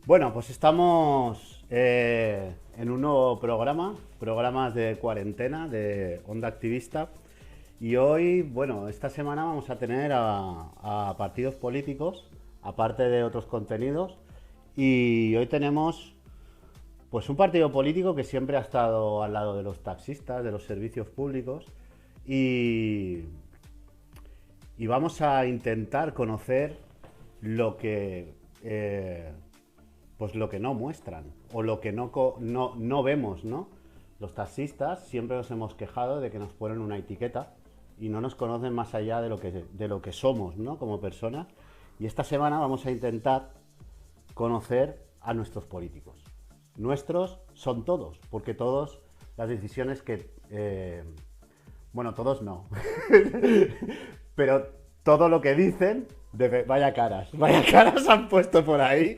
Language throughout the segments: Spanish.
Bueno, pues estamos en un nuevo programa, programas de cuarentena de Onda Activista. Y hoy, bueno, esta semana vamos a tener a partidos políticos, aparte de otros contenidos. Y hoy tenemos pues un partido político que siempre ha estado al lado de los taxistas, de los servicios públicos. Y, y vamos a intentar conocer lo que... pues lo que no muestran o lo que no vemos, ¿no? Los taxistas siempre nos hemos quejado de que nos ponen una etiqueta y no nos conocen más allá de lo que somos, ¿no? Como personas. Y esta semana vamos a intentar conocer a nuestros políticos. Nuestros son todos, porque todos las decisiones que... bueno, todos no. Pero todo lo que dicen... Vaya caras han puesto por ahí.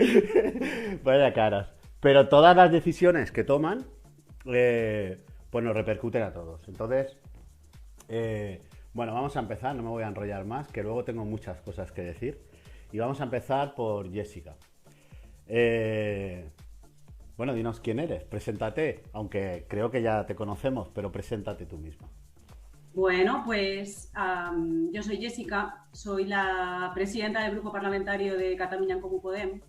Vaya caras. Pero todas las decisiones que toman, pues nos repercuten a todos. Entonces, bueno, vamos a empezar, no me voy a enrollar más, que luego tengo muchas cosas que decir. Y vamos a empezar por Jessica. Bueno, dinos quién eres, preséntate, aunque creo que ya te conocemos, pero preséntate tú misma. Bueno, pues yo soy Jessica, soy la presidenta del grupo parlamentario de Catalunya en Comú Podem.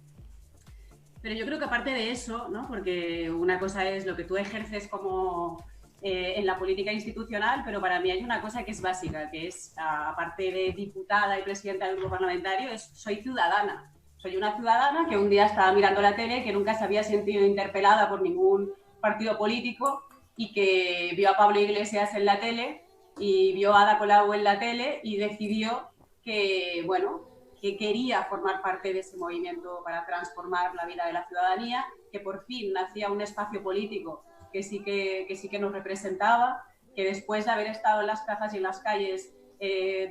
Pero yo creo que aparte de eso, ¿no? Porque una cosa es lo que tú ejerces como en la política institucional, pero para mí hay una cosa que es básica, que es, aparte de diputada y presidenta del grupo parlamentario, soy ciudadana. Soy una ciudadana que un día estaba mirando la tele, que nunca se había sentido interpelada por ningún partido político y que vio a Pablo Iglesias en la tele y vio a Ada Colau en la tele y decidió que, bueno, que quería formar parte de ese movimiento para transformar la vida de la ciudadanía, que por fin nacía un espacio político que sí que nos representaba, que después de haber estado en las plazas y en las calles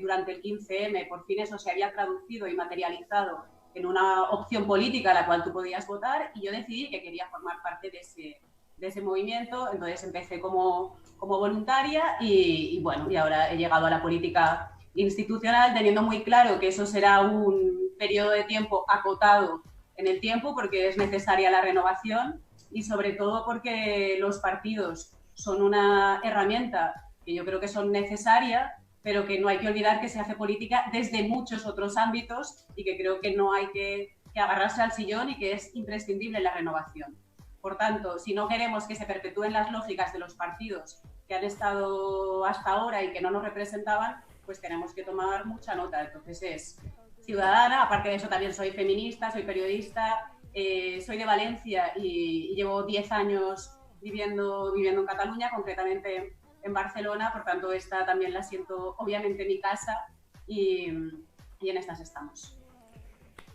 durante el 15M, por fin eso se había traducido y materializado en una opción política a la cual tú podías votar, y yo decidí que quería formar parte de ese movimiento. Entonces empecé como voluntaria y bueno, y ahora he llegado a la política institucional teniendo muy claro que eso será un periodo de tiempo acotado en el tiempo porque es necesaria la renovación y sobre todo porque los partidos son una herramienta que yo creo que son necesarias, pero que no hay que olvidar que se hace política desde muchos otros ámbitos y que creo que no hay que agarrarse al sillón y que es imprescindible la renovación. Por tanto, si no queremos que se perpetúen las lógicas de los partidos que han estado hasta ahora y que no nos representaban, pues tenemos que tomar mucha nota. Entonces es ciudadana, aparte de eso también soy feminista, soy periodista, soy de Valencia y llevo 10 años viviendo en Cataluña, concretamente en Barcelona, por tanto esta también la siento obviamente mi casa y en estas estamos.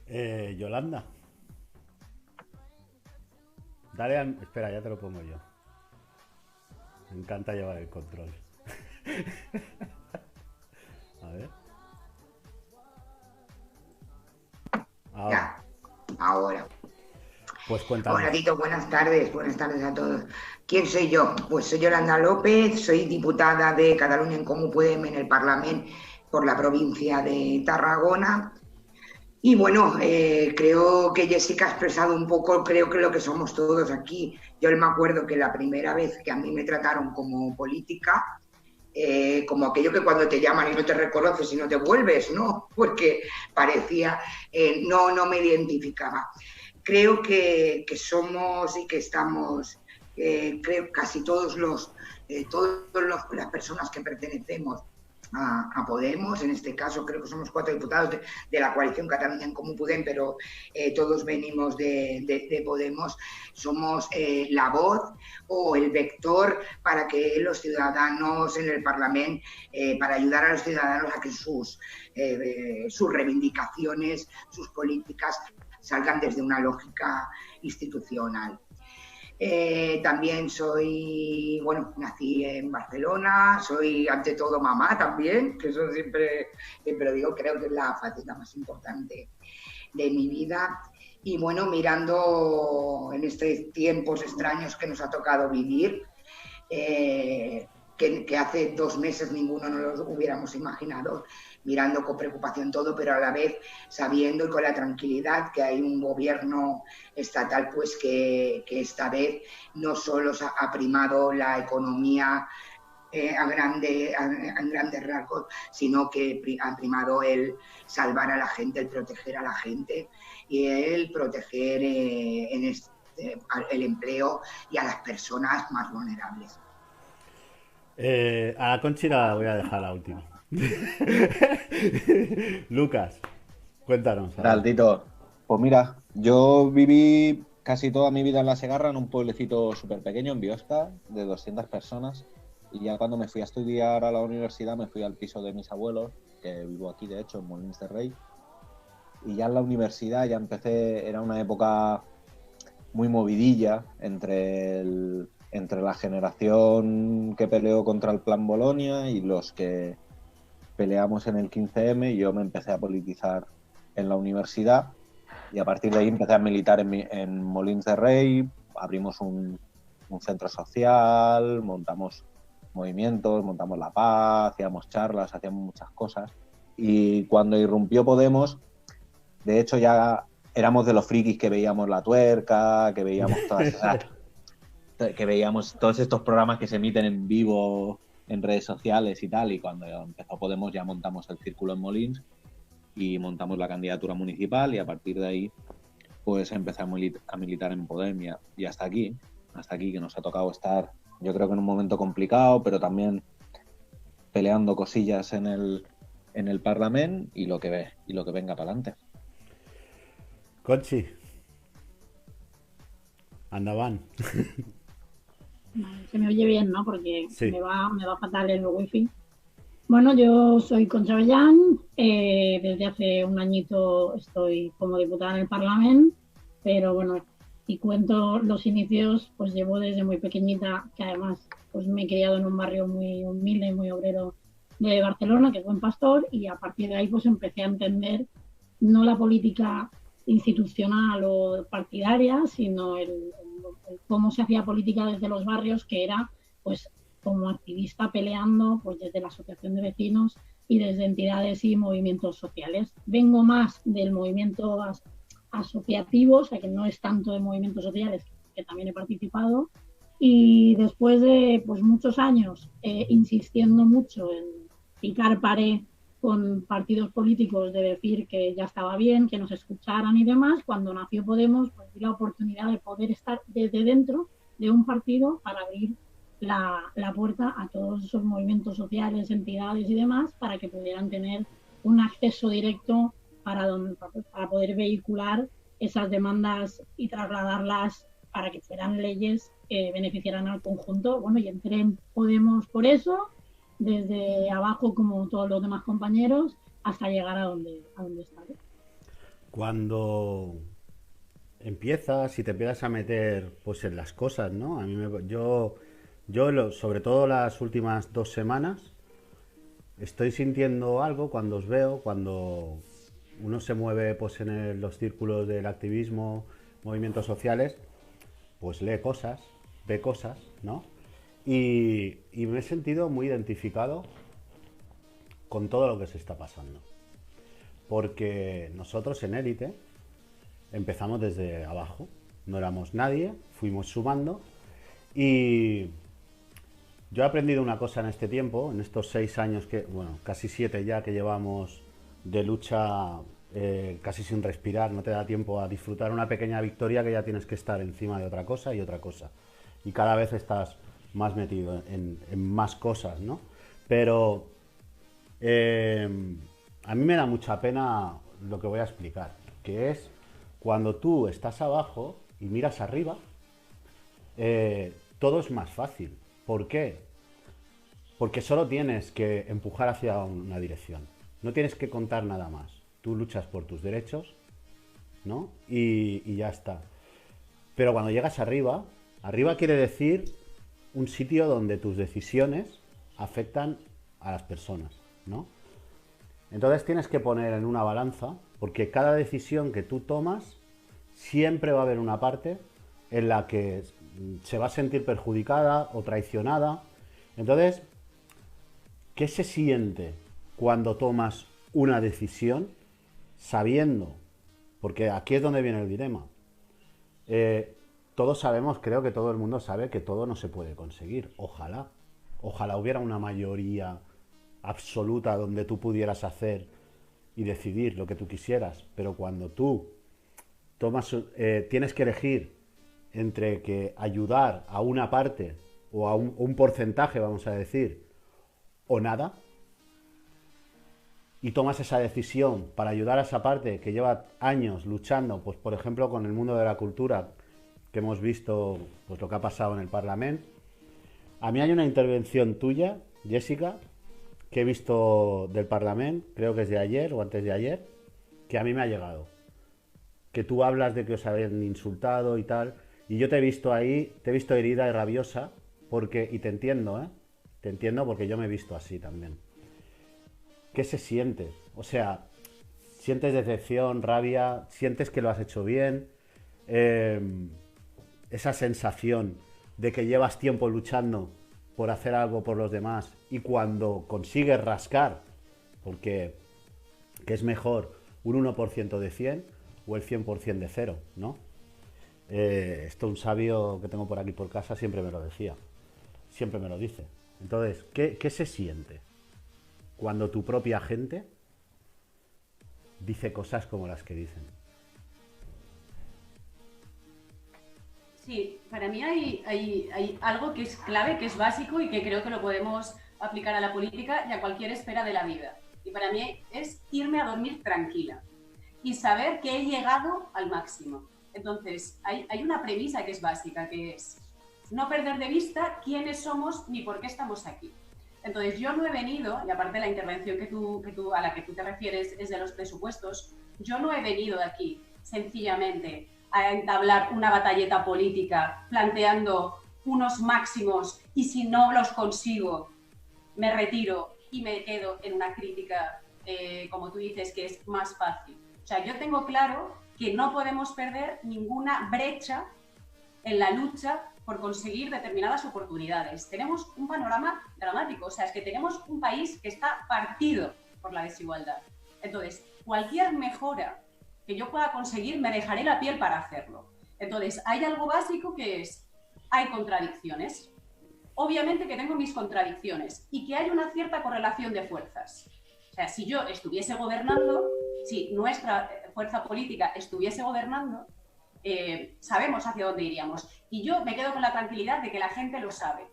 Yolanda. Espera, ya te lo pongo yo. Me encanta llevar el control. A ver. Ahora. Pues Hola cuéntanos. Tito, buenas tardes a todos. ¿Quién soy yo? Pues soy Yolanda López, soy diputada de Cataluña en Comú Podem en el Parlamento por la provincia de Tarragona. Y bueno, creo que Jessica ha expresado un poco, creo que lo que somos todos aquí. Yo me acuerdo que la primera vez que a mí me trataron como política, como aquello que cuando te llaman y no te reconoces y no te vuelves, ¿no? Porque parecía, no me identificaba. Creo que somos y que estamos, creo casi las personas que pertenecemos Podemos, en este caso creo que somos 4 diputados de la coalición Cataluña en Comú Podem, pero todos venimos de Podemos, somos la voz o el vector para que los ciudadanos en el Parlamento, para ayudar a los ciudadanos a que sus reivindicaciones, sus políticas salgan desde una lógica institucional. También nací en Barcelona, soy ante todo mamá también, que eso siempre lo digo, creo que es la faceta más importante de mi vida. Y bueno, mirando en estos tiempos extraños que nos ha tocado vivir, que hace 2 meses ninguno nos lo hubiéramos imaginado, mirando con preocupación todo, pero a la vez sabiendo y con la tranquilidad que hay un gobierno estatal pues que esta vez no solo ha primado la economía en grandes rasgos, sino que ha primado el salvar a la gente, el proteger a la gente y el proteger el empleo y a las personas más vulnerables. A Conchi la voy a dejar la última. Lucas, cuéntanos, ¿Qué a tal, ver. Tito? Pues mira, yo viví casi toda mi vida en La Segarra, en un pueblecito súper pequeño, en Biosca, de 200 personas. Y ya cuando me fui a estudiar a la universidad, me fui al piso de mis abuelos, que vivo aquí, de hecho, en Molins de Rey. Y ya en la universidad ya empecé, era una época muy movidilla entre la generación que peleó contra el Plan Bolonia y los que peleamos en el 15M. Y yo me empecé a politizar en la universidad y a partir de ahí empecé a militar en Molins de Rey, abrimos un centro social, montamos movimientos, montamos la paz, hacíamos charlas, hacíamos muchas cosas. Y cuando irrumpió Podemos, de hecho ya éramos de los frikis que veíamos La Tuerca, que veíamos que veíamos todos estos programas que se emiten en vivo en redes sociales y tal, y cuando empezó Podemos ya montamos el círculo en Molins y montamos la candidatura municipal y a partir de ahí pues empecé a militar en Podem y hasta aquí que nos ha tocado estar, yo creo que en un momento complicado, pero también peleando cosillas en el Parlamento y lo que venga para adelante. Conchi, andaban. Vale, se me oye bien, ¿no? Porque Sí. me va fatal el wifi. Bueno, yo soy Concha Bellán, desde hace un añito estoy como diputada en el Parlamento, pero bueno, y cuento los inicios, pues llevo desde muy pequeñita, que además pues me he criado en un barrio muy humilde y muy obrero de Barcelona, que es Buen Pastor, y a partir de ahí pues empecé a entender no la política institucional o partidaria, sino el cómo se hacía política desde los barrios, que era pues como activista peleando pues desde la asociación de vecinos y desde entidades y movimientos sociales. Vengo más del movimiento asociativo, o sea que no es tanto de movimientos sociales, que también he participado, y después de pues muchos años insistiendo mucho en picar pared con partidos políticos de decir que ya estaba bien, que nos escucharan y demás, cuando nació Podemos, pues di la oportunidad de poder estar desde dentro de un partido para abrir la puerta a todos esos movimientos sociales, entidades y demás, para que pudieran tener un acceso directo para poder vehicular esas demandas y trasladarlas para que fueran leyes que beneficiaran al conjunto. Bueno, y entré en Podemos por eso, desde abajo como todos los demás compañeros, hasta llegar a donde está. Cuando empiezas y te empiezas a meter pues en las cosas, ¿no? Yo sobre todo las últimas 2 semanas estoy sintiendo algo cuando os veo, cuando uno se mueve pues en los círculos del activismo, movimientos sociales, pues lee cosas, ve cosas, ¿no? Y me he sentido muy identificado con todo lo que se está pasando. Porque nosotros en Élite empezamos desde abajo, no éramos nadie, fuimos sumando y yo he aprendido una cosa en este tiempo, en estos 6 años, bueno, casi 7 ya que llevamos de lucha casi sin respirar, no te da tiempo a disfrutar una pequeña victoria que ya tienes que estar encima de otra cosa y otra cosa. Y cada vez estás más metido en más cosas, ¿no? Pero a mí me da mucha pena lo que voy a explicar, que es cuando tú estás abajo y miras arriba, todo es más fácil. ¿Por qué? Porque solo tienes que empujar hacia una dirección. No tienes que contar nada más. Tú luchas por tus derechos, ¿no? Y ya está. Pero cuando llegas arriba, arriba quiere decir un sitio donde tus decisiones afectan a las personas, ¿no? Entonces tienes que poner en una balanza, porque cada decisión que tú tomas, siempre va a haber una parte en la que se va a sentir perjudicada o traicionada. Entonces, ¿qué se siente cuando tomas una decisión sabiendo? Porque aquí es donde viene el dilema. Todos sabemos, creo que todo el mundo sabe que todo no se puede conseguir. Ojalá. Ojalá hubiera una mayoría absoluta donde tú pudieras hacer y decidir lo que tú quisieras. Pero cuando tú tienes que elegir entre que ayudar a una parte o a un porcentaje, vamos a decir, o nada, y tomas esa decisión para ayudar a esa parte que lleva años luchando, pues por ejemplo con el mundo de la cultura, que hemos visto pues lo que ha pasado en el Parlamento. A mí hay una intervención tuya, Jessica, que he visto del Parlamento, creo que es de ayer o antes de ayer, que a mí me ha llegado. Que tú hablas de que os habían insultado y tal, y yo te he visto ahí, te he visto herida y rabiosa, y te entiendo, ¿eh? Te entiendo porque yo me he visto así también. ¿Qué se siente? O sea, ¿sientes decepción, rabia? ¿Sientes que lo has hecho bien? Esa sensación de que llevas tiempo luchando por hacer algo por los demás y cuando consigues rascar, porque ¿qué es mejor? ¿Un 1% de 100 o el 100% de 0? ¿No? Esto un sabio que tengo por aquí por casa siempre me lo decía, siempre me lo dice. Entonces, ¿qué se siente cuando tu propia gente dice cosas como las que dicen? Sí, para mí hay algo que es clave, que es básico y que creo que lo podemos aplicar a la política y a cualquier esfera de la vida. Y para mí es irme a dormir tranquila y saber que he llegado al máximo. Entonces, hay una premisa que es básica, que es no perder de vista quiénes somos ni por qué estamos aquí. Entonces, yo no he venido, y aparte la intervención a la que tú te refieres es de los presupuestos, yo no he venido de aquí sencillamente a entablar una batalleta política planteando unos máximos y si no los consigo, me retiro y me quedo en una crítica, como tú dices, que es más fácil. O sea, yo tengo claro que no podemos perder ninguna brecha en la lucha por conseguir determinadas oportunidades. Tenemos un panorama dramático, o sea, es que tenemos un país que está partido por la desigualdad. Entonces, cualquier mejora que yo pueda conseguir, me dejaré la piel para hacerlo. Entonces, hay algo básico que es, hay contradicciones. Obviamente que tengo mis contradicciones y que hay una cierta correlación de fuerzas. O sea, si yo estuviese gobernando, si nuestra fuerza política estuviese gobernando, sabemos hacia dónde iríamos. Y yo me quedo con la tranquilidad de que la gente lo sabe,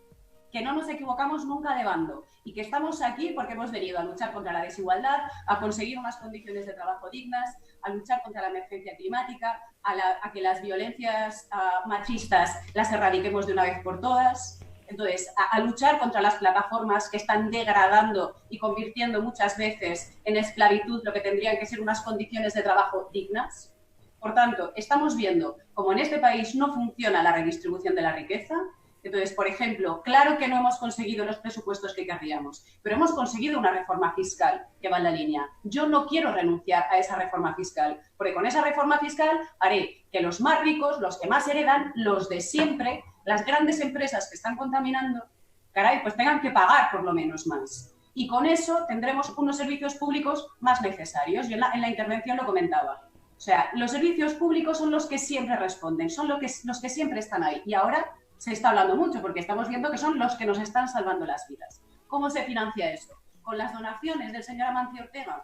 que no nos equivocamos nunca de bando y que estamos aquí porque hemos venido a luchar contra la desigualdad, a conseguir unas condiciones de trabajo dignas, a luchar contra la emergencia climática, a que las violencias machistas las erradiquemos de una vez por todas. Entonces, a luchar contra las plataformas que están degradando y convirtiendo muchas veces en esclavitud lo que tendrían que ser unas condiciones de trabajo dignas. Por tanto, estamos viendo cómo en este país no funciona la redistribución de la riqueza, Entonces, por ejemplo, claro que no hemos conseguido los presupuestos que querríamos, pero hemos conseguido una reforma fiscal que va en la línea. Yo no quiero renunciar a esa reforma fiscal, porque con esa reforma fiscal haré que los más ricos, los que más heredan, los de siempre, las grandes empresas que están contaminando, caray, pues tengan que pagar por lo menos más. Y con eso tendremos unos servicios públicos más necesarios. Yo en la intervención lo comentaba. O sea, los servicios públicos son los que siempre responden, son los que siempre están ahí. Y ahora se está hablando mucho porque estamos viendo que son los que nos están salvando las vidas. ¿Cómo se financia eso? ¿Con las donaciones del señor Amancio Ortega?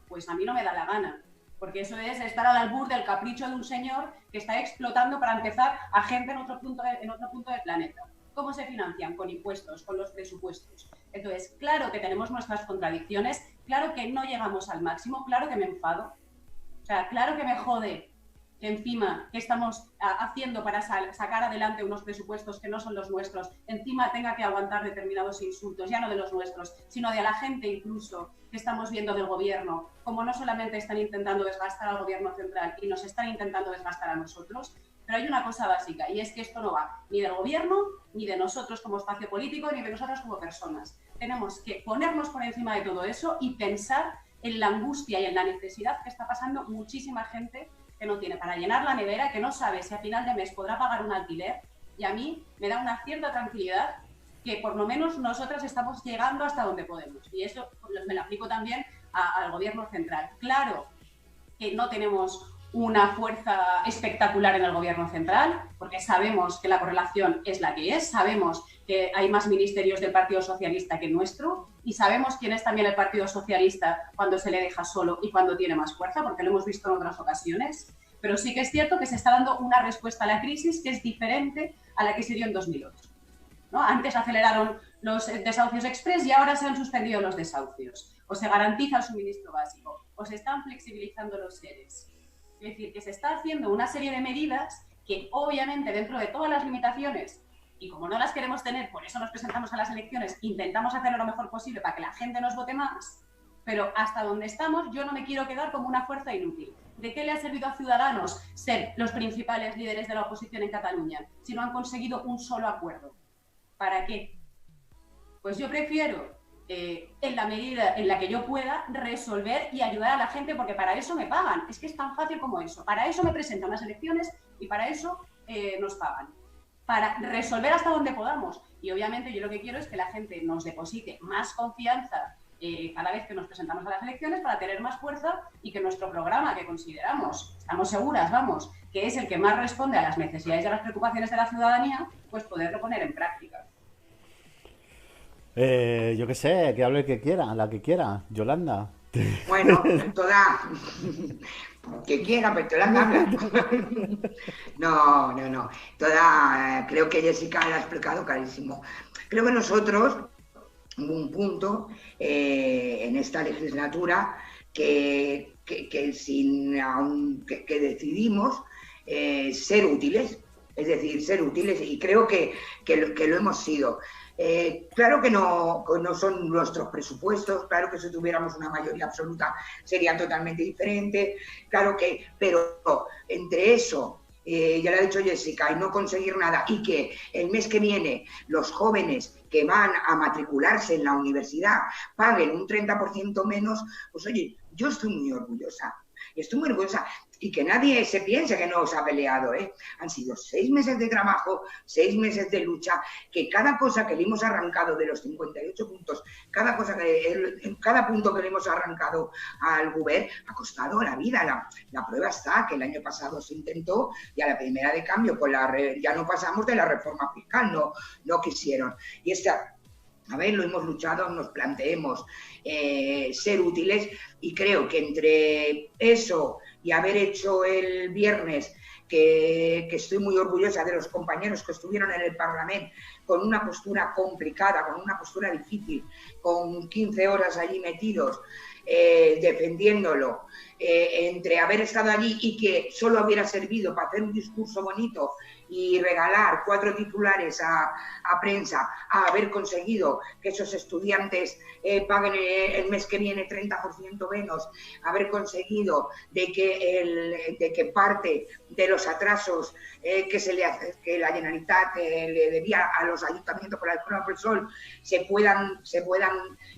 Pues a mí no me da la gana, porque eso es estar al albur del capricho de un señor que está explotando para empezar a gente en otro punto del planeta. ¿Cómo se financian? Con impuestos, con los presupuestos. Entonces, claro que tenemos nuestras contradicciones, claro que no llegamos al máximo, claro que me enfado. O sea, claro que me jode que encima, ¿qué estamos haciendo para sacar adelante unos presupuestos que no son los nuestros? Encima tenga que aguantar determinados insultos, ya no de los nuestros, sino de la gente incluso que estamos viendo del gobierno, como no solamente están intentando desgastar al gobierno central y nos están intentando desgastar a nosotros, pero hay una cosa básica y es que esto no va ni del gobierno, ni de nosotros como espacio político, ni de nosotros como personas. Tenemos que ponernos por encima de todo eso y pensar en la angustia y en la necesidad que está pasando muchísima gente que no tiene para llenar la nevera, que no sabe si a final de mes podrá pagar un alquiler, y a mí me da una cierta tranquilidad que por lo menos nosotras estamos llegando hasta donde podemos. Y eso me lo aplico también al gobierno central. Claro que no tenemos una fuerza espectacular en el gobierno central, porque sabemos que la correlación es la que es, sabemos que hay más ministerios del Partido Socialista que nuestro, y sabemos quién es también el Partido Socialista cuando se le deja solo y cuando tiene más fuerza, porque lo hemos visto en otras ocasiones. Pero sí que es cierto que se está dando una respuesta a la crisis que es diferente a la que se dio en 2008. ¿No? Antes aceleraron los desahucios express y ahora se han suspendido los desahucios. O se garantiza el suministro básico, o se están flexibilizando los ERES. Es decir, que se está haciendo una serie de medidas que obviamente dentro de todas las limitaciones, y como no las queremos tener, por eso nos presentamos a las elecciones, intentamos hacerlo lo mejor posible para que la gente nos vote más, pero hasta donde estamos yo no me quiero quedar como una fuerza inútil. ¿De qué le ha servido a Ciudadanos ser los principales líderes de la oposición en Cataluña si no han conseguido un solo acuerdo? ¿Para qué? Pues yo prefiero, en la medida en la que yo pueda, resolver y ayudar a la gente, porque para eso me pagan. Es que es tan fácil como eso. Para eso me presentan las elecciones y para eso nos pagan. Para resolver hasta donde podamos. Y obviamente yo lo que quiero es que la gente nos deposite más confianza cada vez que nos presentamos a las elecciones para tener más fuerza y que nuestro programa, que consideramos, estamos seguras, vamos, que es el que más responde a las necesidades y a las preocupaciones de la ciudadanía, pues poderlo poner en práctica. Yo qué sé, que hable el que quiera, la que quiera. Yolanda. Bueno, toda... que quiera, pero Yolanda habla. No. Creo que Jessica lo ha explicado clarísimo. Creo que nosotros, hubo un punto en esta legislatura que decidimos ser útiles, es decir, ser útiles, y creo que lo hemos sido. Claro que no son nuestros presupuestos, claro que si tuviéramos una mayoría absoluta sería totalmente diferente, claro que, pero entre eso, ya lo ha dicho Jessica, y no conseguir nada, y que el mes que viene los jóvenes que van a matricularse en la universidad paguen un 30% menos, pues oye, yo estoy muy orgullosa. Y que nadie se piense que no os ha peleado, ¿eh? Han sido 6 meses de trabajo, 6 meses de lucha, que cada cosa que le hemos arrancado de los 58 puntos, cada punto que le hemos arrancado al Govern ha costado la vida. La prueba está que el año pasado se intentó y a la primera de cambio ya no pasamos de la reforma fiscal, no quisieron. Y a ver, lo hemos luchado, nos planteemos ser útiles, y creo que entre eso y haber hecho el viernes, que estoy muy orgullosa de los compañeros que estuvieron en el Parlamento con una postura complicada, con una postura difícil, con 15 horas allí metidos, defendiéndolo, entre haber estado allí y que solo hubiera servido para hacer un discurso bonito y regalar 4 titulares a prensa a haber conseguido que esos estudiantes paguen el mes que viene 30% menos, haber conseguido de que parte de los atrasos que la Generalitat le debía a los ayuntamientos por la Escuela del Sol se puedan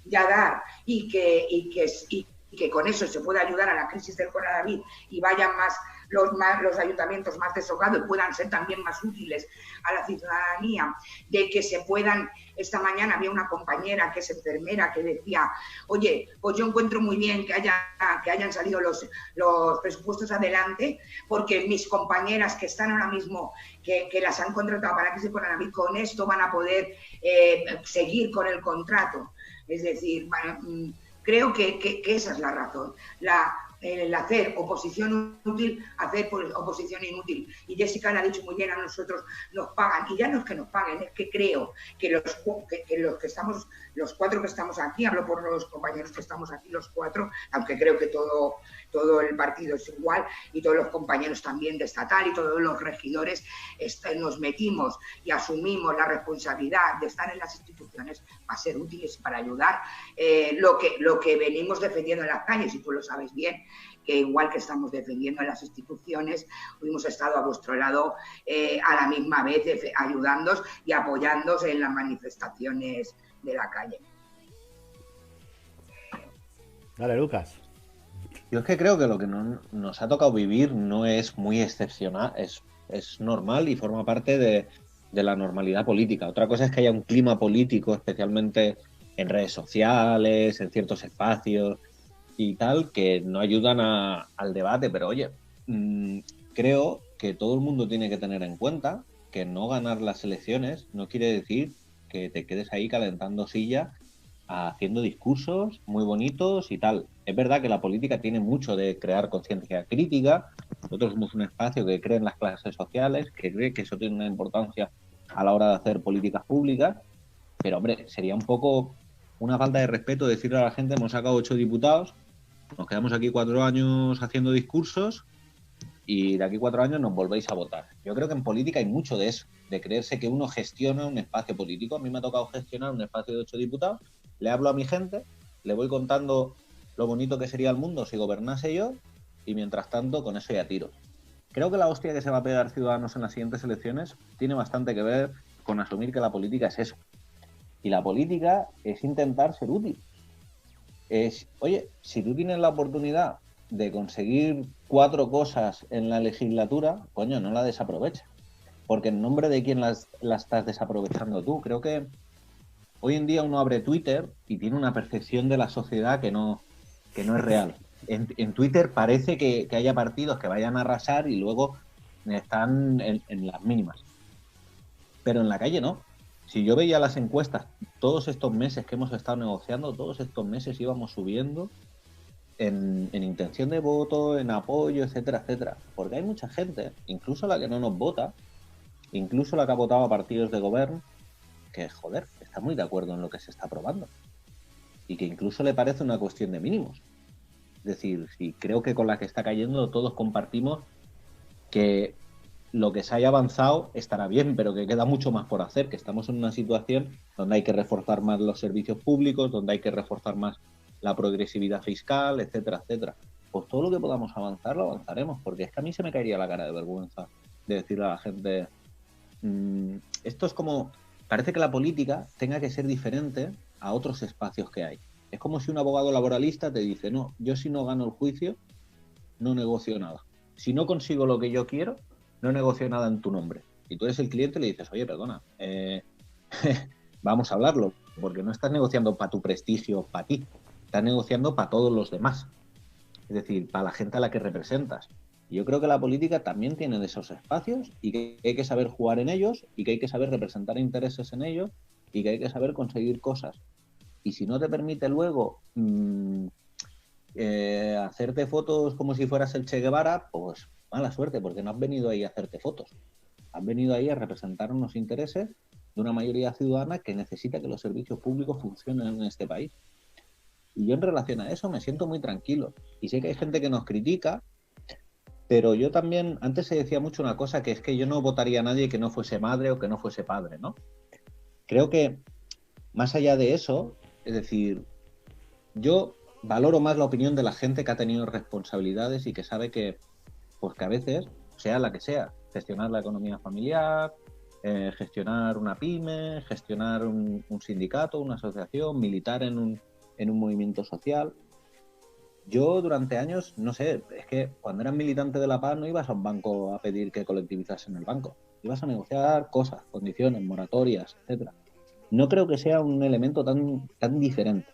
ya dar y que con eso se pueda ayudar a la crisis del coronavirus y vayan los ayuntamientos más deshogados y puedan ser también más útiles a la ciudadanía, de que se puedan... Esta mañana había una compañera que es enfermera que decía, oye, pues yo encuentro muy bien que hayan salido los presupuestos adelante, porque mis compañeras que están ahora mismo, que las han contratado para que se puedan abrir con esto, van a poder seguir con el contrato. Es decir, creo que esa es la razón. El hacer oposición útil, hacer oposición inútil. Y Jessica le ha dicho muy bien, a nosotros nos pagan, y ya no es que nos paguen, es que creo que los 4 que estamos aquí, hablo por los compañeros que estamos aquí, los 4, aunque creo que todo el partido es igual, y todos los compañeros también de estatal y todos los regidores, nos metimos y asumimos la responsabilidad de estar en las instituciones para ser útiles y para ayudar lo que venimos defendiendo en las calles, y tú lo sabes bien, que igual que estamos defendiendo en las instituciones, hemos estado a vuestro lado a la misma vez ayudándoos y apoyándoos en las manifestaciones de la calle. Dale, Lucas. Yo es que creo que lo que nos ha tocado vivir no es muy excepcional, es normal y forma parte de la normalidad política. Otra cosa es que haya un clima político, especialmente en redes sociales, en ciertos espacios y tal, que no ayudan al debate, pero oye, creo que todo el mundo tiene que tener en cuenta que no ganar las elecciones no quiere decir que te quedes ahí calentando silla haciendo discursos muy bonitos y tal. Es verdad que la política tiene mucho de crear conciencia crítica. Nosotros somos un espacio que cree en las clases sociales, que cree que eso tiene una importancia a la hora de hacer políticas públicas, pero hombre, sería un poco una falta de respeto decirle a la gente, hemos sacado 8 diputados, nos quedamos aquí 4 años haciendo discursos y de aquí 4 años nos volvéis a votar. Yo creo que en política hay mucho de eso, de creerse que uno gestiona un espacio político. A mí me ha tocado gestionar un espacio de 8 diputados, le hablo a mi gente, le voy contando lo bonito que sería el mundo si gobernase yo, y mientras tanto con eso ya tiro. Creo que la hostia que se va a pegar Ciudadanos en las siguientes elecciones tiene bastante que ver con asumir que la política es eso. Y la política es intentar ser útil. Oye, si tú tienes la oportunidad de conseguir 4 cosas en la legislatura, coño, no la desaproveches. Porque en nombre de quién la estás desaprovechando tú. Creo que hoy en día uno abre Twitter y tiene una percepción de la sociedad que no es real. En Twitter parece que haya partidos que vayan a arrasar y luego están en las mínimas. Pero en la calle no. Si yo veía las encuestas, todos estos meses que hemos estado negociando, todos estos meses íbamos subiendo en intención de voto, en apoyo, etcétera, etcétera. Porque hay mucha gente, incluso la que no nos vota, incluso la que ha votado a partidos de gobierno, que, joder, está muy de acuerdo en lo que se está aprobando. Y que incluso le parece una cuestión de mínimos. Es decir, si creo que con la que está cayendo todos compartimos que lo que se haya avanzado estará bien, pero que queda mucho más por hacer, que estamos en una situación donde hay que reforzar más los servicios públicos, donde hay que reforzar más la progresividad fiscal, etcétera, etcétera. Pues todo lo que podamos avanzar, lo avanzaremos, porque es que a mí se me caería la cara de vergüenza de decirle a la gente, esto es como, parece que la política tenga que ser diferente a otros espacios que hay. Es como si un abogado laboralista te dice, no, yo si no gano el juicio, no negocio nada. Si no consigo lo que yo quiero, no negocio nada en tu nombre. Y tú eres el cliente y le dices, oye, perdona, vamos a hablarlo, porque no estás negociando para tu prestigio, para ti, estás negociando para todos los demás. Es decir, para la gente a la que representas. Y yo creo que la política también tiene de esos espacios y que hay que saber jugar en ellos y que hay que saber representar intereses en ellos y que hay que saber conseguir cosas. Y si no te permite luego hacerte fotos como si fueras el Che Guevara, pues mala suerte, porque no has venido ahí a hacerte fotos. Has venido ahí a representar unos intereses de una mayoría ciudadana que necesita que los servicios públicos funcionen en este país. Y yo en relación a eso me siento muy tranquilo. Y sé que hay gente que nos critica, Pero yo también, antes se decía mucho una cosa, que es que yo no votaría a nadie que no fuese madre o que no fuese padre, ¿no? Creo que más allá de eso, es decir, yo valoro más la opinión de la gente que ha tenido responsabilidades y que sabe que, pues que a veces, sea la que sea, gestionar la economía familiar, gestionar una pyme, gestionar un sindicato, una asociación, militar en un movimiento social. Yo durante años, no sé, es que cuando eras militante de la paz no ibas a un banco a pedir que colectivizasen el banco. Ibas a negociar cosas, condiciones, moratorias, etcétera. No creo que sea un elemento tan diferente.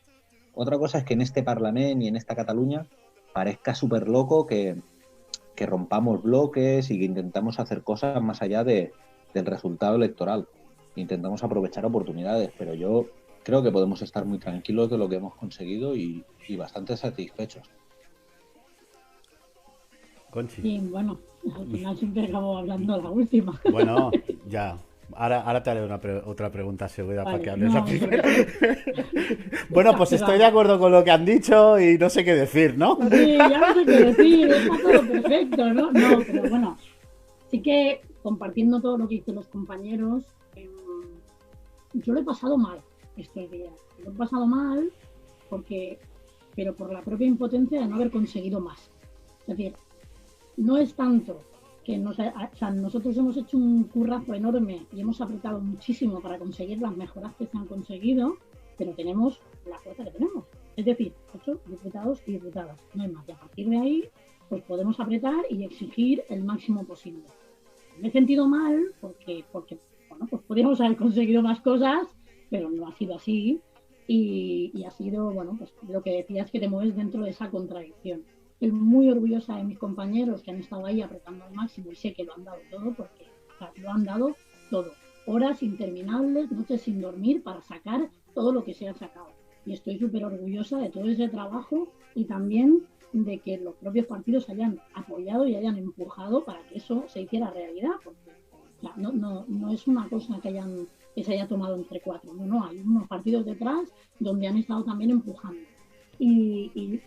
Otra cosa es que en este Parlamento y en esta Cataluña parezca súper loco que rompamos bloques y que intentamos hacer cosas más allá del resultado electoral. Intentamos aprovechar oportunidades, pero yo creo que podemos estar muy tranquilos de lo que hemos conseguido y bastante satisfechos. Conchi. Sí, bueno, al final siempre acabo hablando la última. Bueno, ya. Ahora te haré otra pregunta segura para Vale, que hables no, la primera. Bueno, pues estoy de acuerdo con lo que han dicho y no sé qué decir, ¿no? Sí, ya no sé qué decir, está todo perfecto, ¿no? No, pero bueno, sí que compartiendo todo lo que dicen los compañeros, yo lo he pasado mal estos días. Lo he pasado mal pero por la propia impotencia de no haber conseguido más. Es decir, no es tanto que nosotros hemos hecho un currazo enorme y hemos apretado muchísimo para conseguir las mejoras que se han conseguido, pero tenemos la fuerza que tenemos. Es decir, 8 diputados y diputadas, no hay más. Y a partir de ahí, pues podemos apretar y exigir el máximo posible. Me he sentido mal porque bueno, pues podríamos haber conseguido más cosas, pero no ha sido así. Y ha sido, bueno, pues lo que decías, que te mueves dentro de esa contradicción. Estoy muy orgullosa de mis compañeros que han estado ahí apretando al máximo y sé que lo han dado todo porque, o sea, lo han dado todo. Horas interminables, noches sin dormir para sacar todo lo que se ha sacado. Y estoy súper orgullosa de todo ese trabajo y también de que los propios partidos hayan apoyado y hayan empujado para que eso se hiciera realidad. Porque, o sea, no es una cosa que se haya tomado entre cuatro. No, hay unos partidos detrás donde han estado también empujando. Y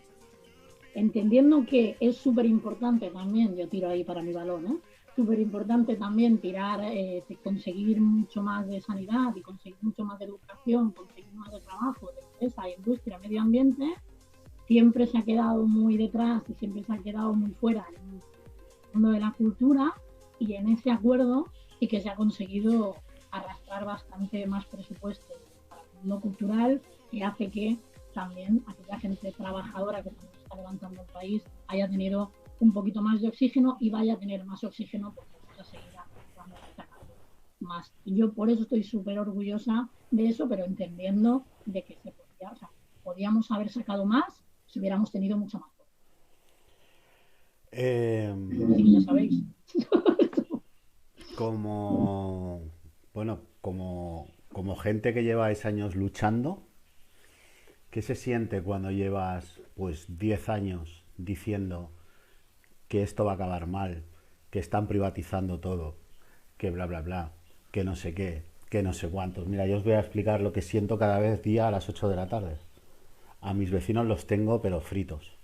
entendiendo que es súper importante también, yo tiro ahí para mi balón, súper importante también tirar, conseguir mucho más de sanidad y conseguir mucho más de educación, conseguir más de trabajo, de empresa, industria, medio ambiente, siempre se ha quedado muy detrás y siempre se ha quedado muy fuera en el mundo de la cultura, y en ese acuerdo sí que se ha conseguido arrastrar bastante más presupuesto para el mundo cultural, que hace que también aquella gente trabajadora que también está levantando el país haya tenido un poquito más de oxígeno y vaya a tener más oxígeno porque vamos a seguir sacando más. Y yo por eso estoy súper orgullosa de eso, pero entendiendo de que podíamos haber sacado más si hubiéramos tenido mucho más. Así que ya sabéis. Como gente que lleváis años luchando, ¿qué se siente cuando llevas pues 10 años diciendo que esto va a acabar mal, que están privatizando todo, que bla bla bla, que no sé qué, que no sé cuántos? Mira, yo os voy a explicar lo que siento cada vez día a las 8 de la tarde. A mis vecinos los tengo pero fritos.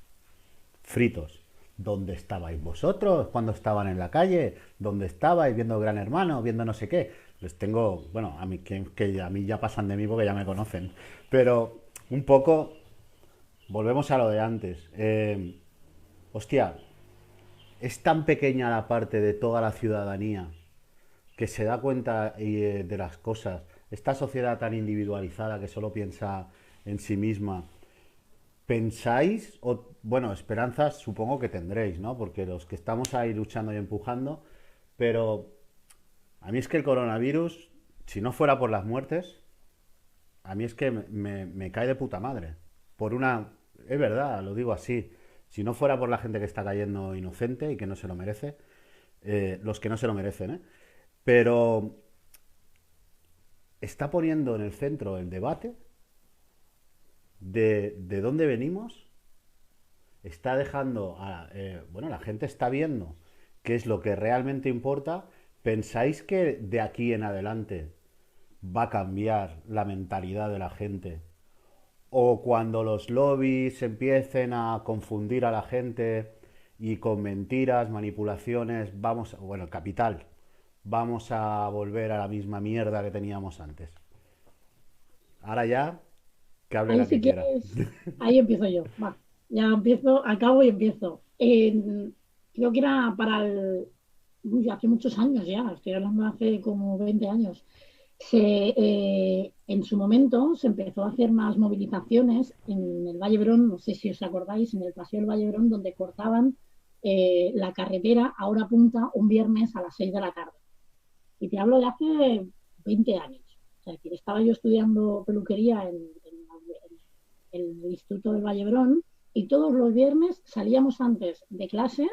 Fritos. ¿Dónde estabais vosotros cuando estaban en la calle? ¿Dónde estabais viendo Gran Hermano, viendo no sé qué? Les tengo, bueno, a mí que a mí ya pasan de mí porque ya me conocen. Pero un poco, volvemos a lo de antes. Hostia, es tan pequeña la parte de toda la ciudadanía que se da cuenta de las cosas. Esta sociedad tan individualizada que solo piensa en sí misma. ¿Pensáis, bueno, esperanzas supongo que tendréis, ¿no? Porque los que estamos ahí luchando y empujando, pero a mí es que el coronavirus, si no fuera por las muertes, a mí es que me cae de puta madre. Es verdad, lo digo así. Si no fuera por la gente que está cayendo inocente y que no se lo merece, los que no se lo merecen, ¿eh? Pero está poniendo en el centro el debate de dónde venimos, está dejando, bueno, la gente está viendo qué es lo que realmente importa. ¿Pensáis que de aquí en adelante va a cambiar la mentalidad de la gente? ¿O cuando los lobbies empiecen a confundir a la gente y con mentiras, manipulaciones, bueno, el capital, vamos a volver a la misma mierda que teníamos antes. Ahora ya, que hable Ahí la que si quiera. quieres, ahí empiezo yo. Va, ya empiezo, acabo y empiezo. Creo que era hace muchos años ya, estoy hablando de hace como 20 años. En su momento se empezó a hacer más movilizaciones en el Valle Brón, no sé si os acordáis, en el Paseo del Valle Brón, donde cortaban la carretera a hora punta un viernes a las 6 de la tarde. Y te hablo de hace 20 años. O sea, que estaba yo estudiando peluquería en el Instituto del Vallebrón y todos los viernes salíamos antes de clase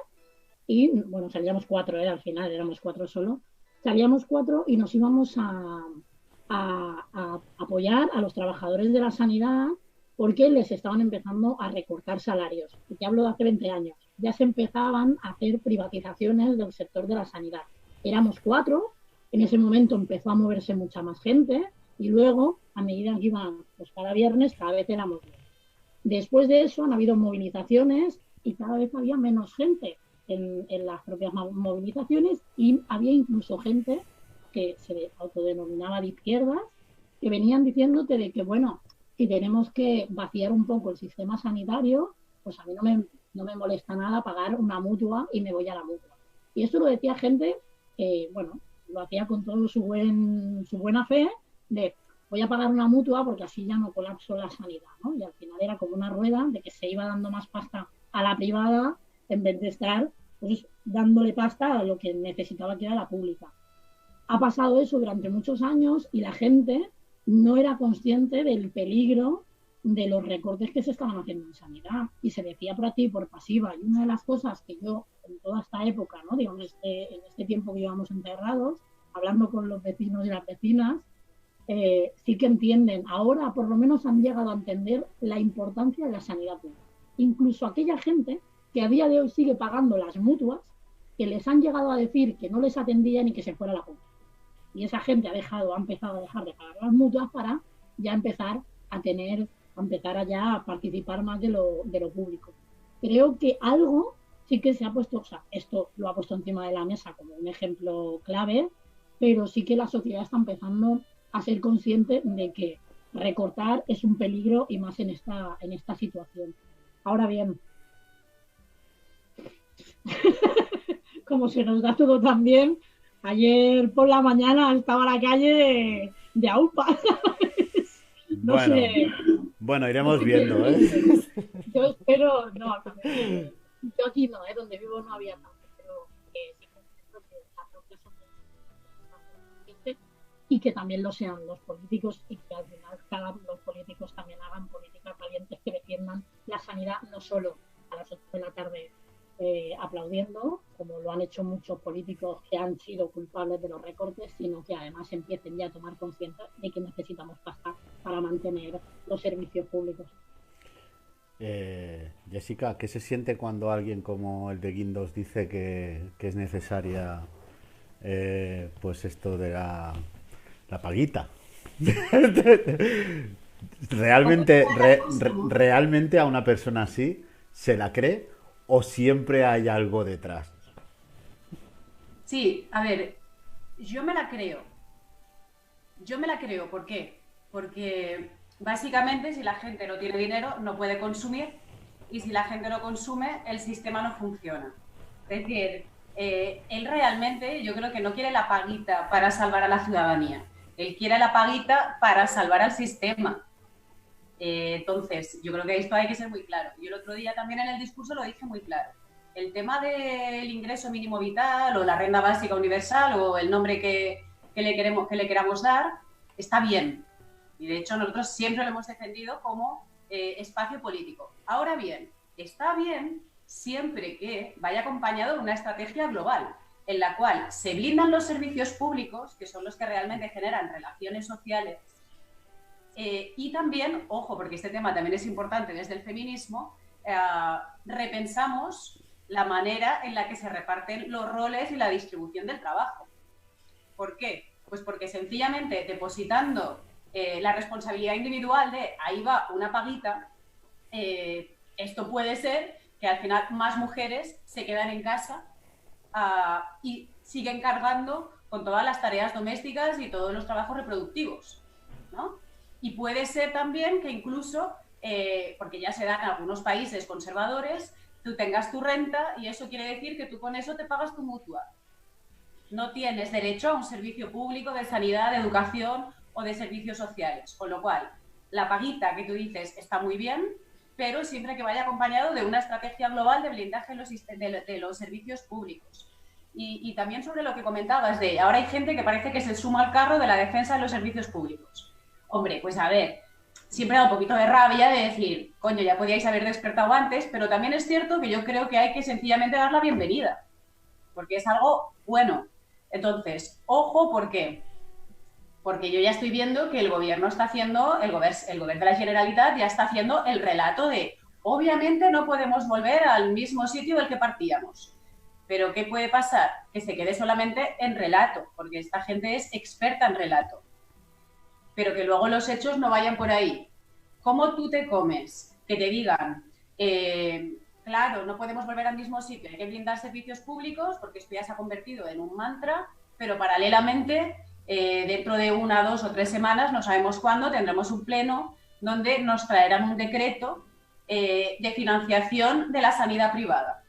y, bueno, salíamos cuatro, al final éramos cuatro solo, salíamos cuatro y nos íbamos a apoyar a los trabajadores de la sanidad porque les estaban empezando a recortar salarios. Y te hablo de hace 20 años. Ya se empezaban a hacer privatizaciones del sector de la sanidad. Éramos cuatro, en ese momento empezó a moverse mucha más gente y luego, a medida que iban pues, cada viernes, cada vez éramos menos. Después de eso han habido movilizaciones y cada vez había menos gente en las propias movilizaciones y había incluso gente que se autodenominaba de izquierdas que venían diciéndote de que, bueno, si tenemos que vaciar un poco el sistema sanitario, pues a mí no me molesta nada pagar una mutua y me voy a la mutua. Y eso lo decía gente que, bueno, lo hacía con todo su buena fe de voy a pagar una mutua porque así ya no colapso la sanidad, ¿no? Y al final era como una rueda de que se iba dando más pasta a la privada en vez de estar pues, dándole pasta a lo que necesitaba que era la pública. Ha pasado eso durante muchos años y la gente no era consciente del peligro de los recortes que se estaban haciendo en sanidad y se decía por activa y por pasiva. Y una de las cosas que yo en toda esta época, ¿no? Digamos, en este tiempo que llevamos encerrados, hablando con los vecinos y las vecinas, sí que entienden, ahora por lo menos han llegado a entender la importancia de la sanidad pública. Incluso aquella gente que a día de hoy sigue pagando las mutuas, que les han llegado a decir que no les atendían y que se fuera a la pública. Y esa gente ha empezado a dejar de pagar las mutuas para ya empezar a ya participar más de lo público. Creo que algo sí que se ha puesto, o sea, esto lo ha puesto encima de la mesa como un ejemplo clave, pero sí que la sociedad está empezando a ser consciente de que recortar es un peligro y más en esta situación. Ahora bien, como se nos da todo tan bien, ayer por la mañana estaba a la calle de AUPA. No bueno, sé. Bueno, iremos viendo, ¿eh? Yo espero, no, yo aquí no, donde vivo no había tanto, pero sí que la propia sociedad y que también lo sean los políticos y que al final los políticos también hagan políticas valientes que defiendan la sanidad no solo a las 8 de la tarde aplaudiendo, como lo han hecho muchos políticos que han sido culpables de los recortes, sino que además empiecen ya a tomar conciencia de que necesitamos pasta para mantener los servicios públicos. Jessica, ¿qué se siente cuando alguien como el de Guindos dice que es necesaria pues esto de la paguita? ¿Realmente a una persona así se la cree o siempre hay algo detrás? Sí, a ver, yo me la creo. ¿Por qué? Porque básicamente si la gente no tiene dinero no puede consumir y si la gente no consume el sistema no funciona. Es decir, él realmente yo creo que no quiere la paguita para salvar a la ciudadanía, él quiere la paguita para salvar al sistema. Entonces, yo creo que esto hay que ser muy claro. Yo el otro día también en el discurso lo dije muy claro. El tema del ingreso mínimo vital o la renta básica universal o el nombre que le queramos dar, está bien. Y de hecho nosotros siempre lo hemos defendido como espacio político. Ahora bien, está bien siempre que vaya acompañado de una estrategia global en la cual se blindan los servicios públicos, que son los que realmente generan relaciones sociales, y también, ojo, porque este tema también es importante desde el feminismo, repensamos la manera en la que se reparten los roles y la distribución del trabajo. ¿Por qué? Pues porque sencillamente depositando la responsabilidad individual de ahí va una paguita, esto puede ser que al final más mujeres se quedan en casa y siguen cargando con todas las tareas domésticas y todos los trabajos reproductivos, ¿no? Y puede ser también que incluso, porque ya se da en algunos países conservadores, tú tengas tu renta y eso quiere decir que tú con eso te pagas tu mutua. No tienes derecho a un servicio público de sanidad, de educación o de servicios sociales. Con lo cual, la paguita que tú dices está muy bien, pero siempre que vaya acompañado de una estrategia global de blindaje de los servicios públicos. Y también sobre lo que comentabas de ahora hay gente que parece que se suma al carro de la defensa de los servicios públicos. Hombre, pues a ver, siempre da un poquito de rabia de decir, coño, ya podíais haber despertado antes, pero también es cierto que yo creo que hay que sencillamente dar la bienvenida, porque es algo bueno. Entonces, ojo, ¿por qué? Porque yo ya estoy viendo que el gobierno está haciendo, el gobierno de la Generalitat ya está haciendo el relato de, obviamente no podemos volver al mismo sitio del que partíamos. Pero ¿qué puede pasar? Que se quede solamente en relato, porque esta gente es experta en relato. Pero que luego los hechos no vayan por ahí. ¿Cómo tú te comes? Que te digan, claro, no podemos volver al mismo sitio, hay que blindar servicios públicos, porque esto ya se ha convertido en un mantra, pero paralelamente, dentro de 1, 2 o 3 semanas, no sabemos cuándo, tendremos un pleno donde nos traerán un decreto de financiación de la sanidad privada.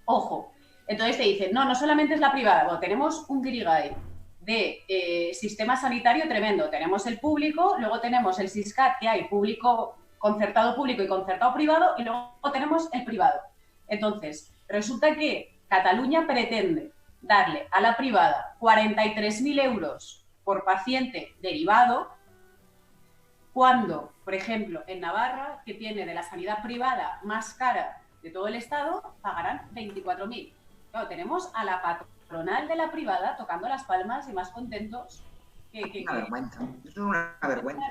Ojo, entonces te dicen, no solamente es la privada, bueno, tenemos un guirigay de sistema sanitario tremendo. Tenemos el público, luego tenemos el Siscat, que hay público, concertado público y concertado privado, y luego tenemos el privado. Entonces, resulta que Cataluña pretende darle a la privada 43.000 euros por paciente derivado, cuando, por ejemplo, en Navarra, que tiene de la sanidad privada más cara de todo el Estado, pagarán 24.000. Claro, tenemos a la patronal de la privada tocando las palmas y más contentos que una vergüenza. Es una vergüenza.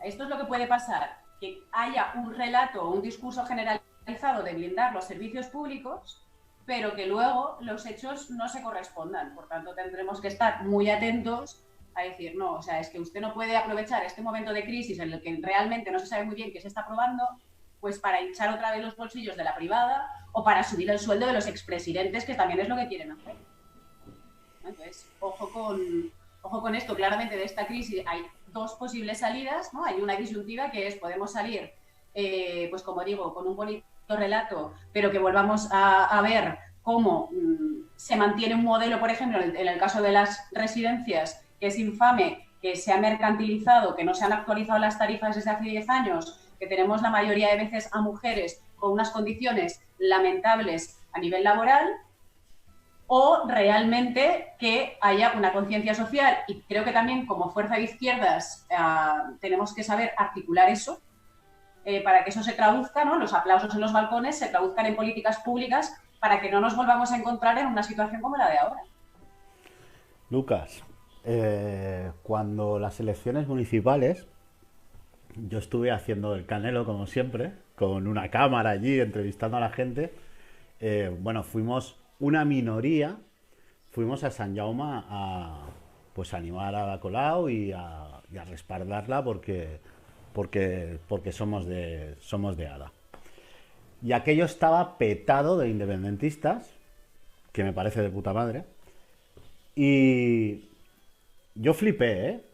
Esto es lo que puede pasar, que haya un relato o un discurso generalizado de blindar los servicios públicos, pero que luego los hechos no se correspondan. Por tanto, tendremos que estar muy atentos a decir, no, o sea, es que usted no puede aprovechar este momento de crisis en el que realmente no se sabe muy bien qué se está probando, pues para hinchar otra vez los bolsillos de la privada o para subir el sueldo de los expresidentes, que también es lo que quieren hacer. Entonces, ojo con esto. Claramente de esta crisis hay 2 posibles salidas, ¿no? Hay una disyuntiva que es, podemos salir, pues como digo, con un bonito relato, pero que volvamos a ver cómo se mantiene un modelo, por ejemplo, en el caso de las residencias, que es infame, que se ha mercantilizado, que no se han actualizado las tarifas desde hace 10 años, que tenemos la mayoría de veces a mujeres con unas condiciones lamentables a nivel laboral, o realmente que haya una conciencia social. Y creo que también como fuerza de izquierdas tenemos que saber articular eso para que eso se traduzca, ¿no? Los aplausos en los balcones se traduzcan en políticas públicas para que no nos volvamos a encontrar en una situación como la de ahora. Lucas, cuando las elecciones municipales, yo estuve haciendo el canelo, como siempre, con una cámara allí, entrevistando a la gente. Bueno, fuimos una minoría, fuimos a Sant Jaume a animar a Ada Colau y a respaldarla porque somos de Ada. Y aquello estaba petado de independentistas, que me parece de puta madre. Y yo flipé,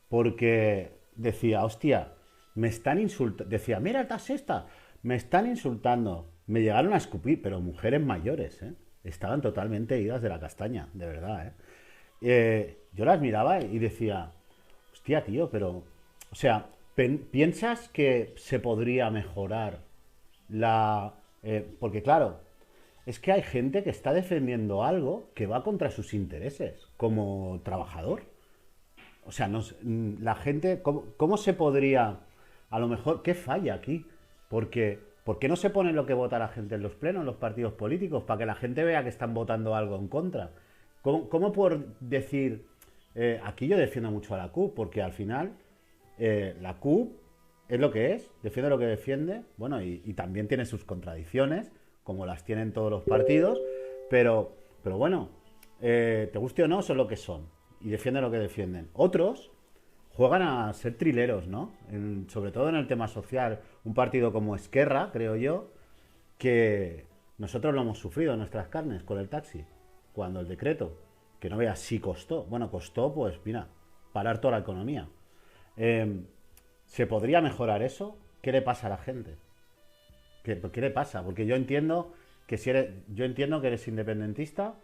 porque decía, hostia, me están insultando. Decía, mira el taxista, me están insultando. Me llegaron a escupir, pero mujeres mayores, estaban totalmente idas de la castaña, de verdad, yo las miraba y decía, hostia, tío, pero, o sea, ¿piensas que se podría mejorar porque claro, es que hay gente que está defendiendo algo que va contra sus intereses como trabajador. O sea, la gente, ¿cómo se podría, a lo mejor, qué falla aquí? Porque, ¿por qué no se pone lo que vota la gente en los plenos, en los partidos políticos, para que la gente vea que están votando algo en contra? ¿Cómo por decir, aquí yo defiendo mucho a la CUP, porque al final la CUP es lo que es, defiende lo que defiende, bueno, y también tiene sus contradicciones, como las tienen todos los partidos, pero bueno, te guste o no, son lo que son, y defienden lo que defienden. Otros juegan a ser trileros, ¿no? Sobre todo en el tema social. Un partido como Esquerra, creo yo, que nosotros lo hemos sufrido en nuestras carnes con el taxi. Cuando el decreto, que no veas si costó, bueno, costó, pues mira, parar toda la economía. ¿Se podría mejorar eso? ¿Qué le pasa a la gente? ¿Qué le pasa? Porque yo entiendo que yo entiendo que eres independentista,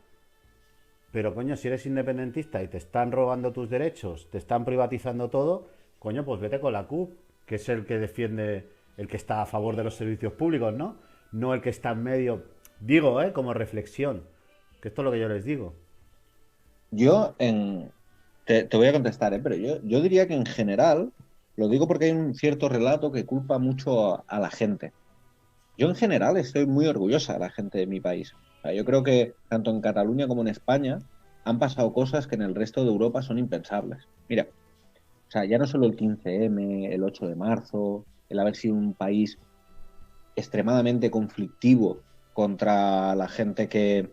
pero coño, si eres independentista y te están robando tus derechos, te están privatizando todo, coño, pues vete con la CUP, que es el que defiende, el que está a favor de los servicios públicos, ¿no? No el que está en medio. Digo, como reflexión, que esto es lo que yo les digo. Te voy a contestar, pero yo diría que en general, lo digo porque hay un cierto relato que culpa mucho a la gente. Yo en general estoy muy orgullosa de la gente de mi país. O sea, yo creo que tanto en Cataluña como en España han pasado cosas que en el resto de Europa son impensables. Mira, o sea, ya no solo el 15M, el 8 de marzo, el haber sido un país extremadamente conflictivo contra la gente que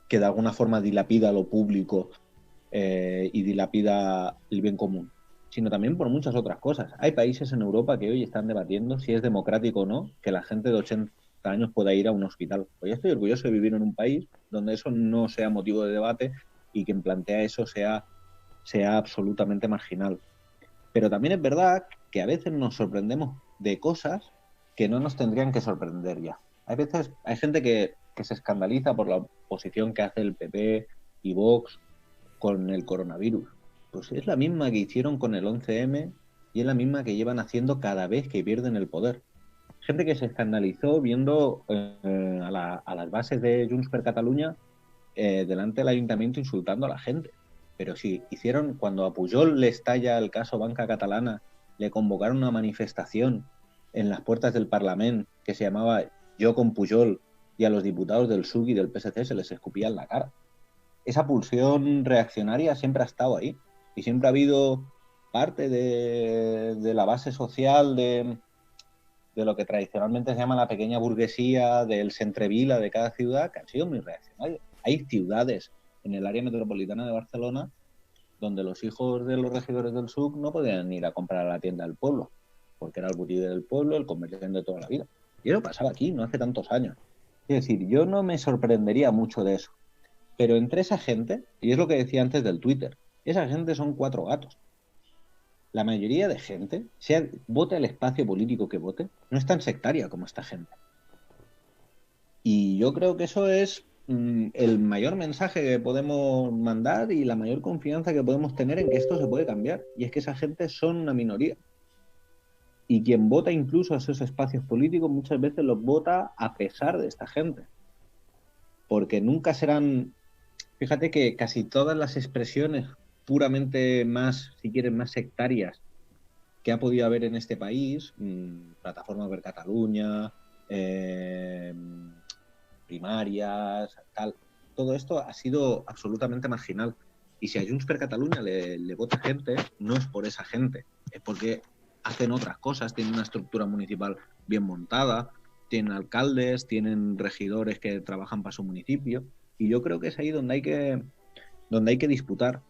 de alguna forma dilapida lo público y dilapida el bien común, sino también por muchas otras cosas. Hay países en Europa que hoy están debatiendo si es democrático o no que la gente de 80 años pueda ir a un hospital. Pues yo estoy orgulloso de vivir en un país donde eso no sea motivo de debate y quien plantea eso sea absolutamente marginal. Pero también es verdad que a veces nos sorprendemos de cosas que no nos tendrían que sorprender ya. Hay veces, hay gente que se escandaliza por la oposición que hace el PP y Vox con el coronavirus. Pues es la misma que hicieron con el 11M y es la misma que llevan haciendo cada vez que pierden el poder. Gente que se escandalizó viendo a las bases de Junts per Catalunya delante del ayuntamiento insultando a la gente. Pero sí, hicieron, cuando a Pujol le estalla el caso Banca Catalana, le convocaron una manifestación en las puertas del Parlament que se llamaba Yo con Pujol, y a los diputados del PSUC y del PSC se les escupía en la cara. Esa pulsión reaccionaria siempre ha estado ahí y siempre ha habido parte de la base social de lo que tradicionalmente se llama la pequeña burguesía, del centrevila de cada ciudad, que han sido muy reaccionarios. Hay ciudades en el área metropolitana de Barcelona donde los hijos de los regidores del PSUC no podían ir a comprar a la tienda del pueblo, porque era el boutique del pueblo, el comerciante de toda la vida. Y eso pasaba aquí, no hace tantos años. Es decir, yo no me sorprendería mucho de eso. Pero entre esa gente, y es lo que decía antes del Twitter, esa gente son 4 gatos. La mayoría de gente, sea vote el espacio político que vote, no es tan sectaria como esta gente. Y yo creo que eso es el mayor mensaje que podemos mandar y la mayor confianza que podemos tener en que esto se puede cambiar. Y es que esa gente son una minoría. Y quien vota incluso a esos espacios políticos muchas veces los vota a pesar de esta gente. Porque nunca serán... Fíjate que casi todas las expresiones puramente más, si quieres, más sectarias que ha podido haber en este país, Plataforma per Catalunya, primarias, tal, todo esto ha sido absolutamente marginal. Y si a Junts per Catalunya le vota gente, no es por esa gente, es porque hacen otras cosas, tienen una estructura municipal bien montada, tienen alcaldes, tienen regidores que trabajan para su municipio, y yo creo que es ahí donde hay que disputar.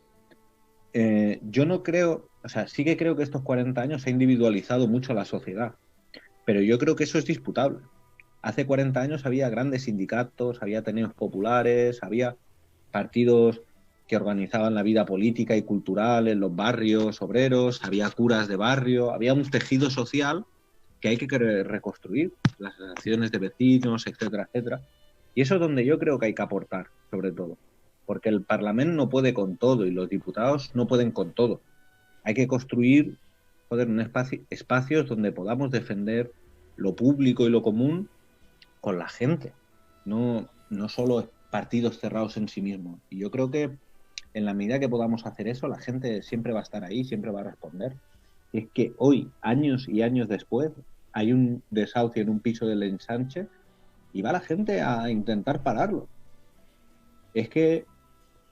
Yo no creo, o sea, sí que creo que estos 40 años se ha individualizado mucho la sociedad, pero yo creo que eso es disputable. Hace 40 años había grandes sindicatos, había ateneos populares, había partidos que organizaban la vida política y cultural en los barrios obreros, había curas de barrio, había un tejido social que hay que reconstruir, las relaciones de vecinos, etcétera, etcétera. Y eso es donde yo creo que hay que aportar, sobre todo. Porque el Parlamento no puede con todo y los diputados no pueden con todo. Hay que construir espacios donde podamos defender lo público y lo común con la gente. No solo partidos cerrados en sí mismos. Y yo creo que en la medida que podamos hacer eso, la gente siempre va a estar ahí, siempre va a responder. Y es que hoy, años y años después, hay un desahucio en un piso del ensanche y va la gente a intentar pararlo. Es que,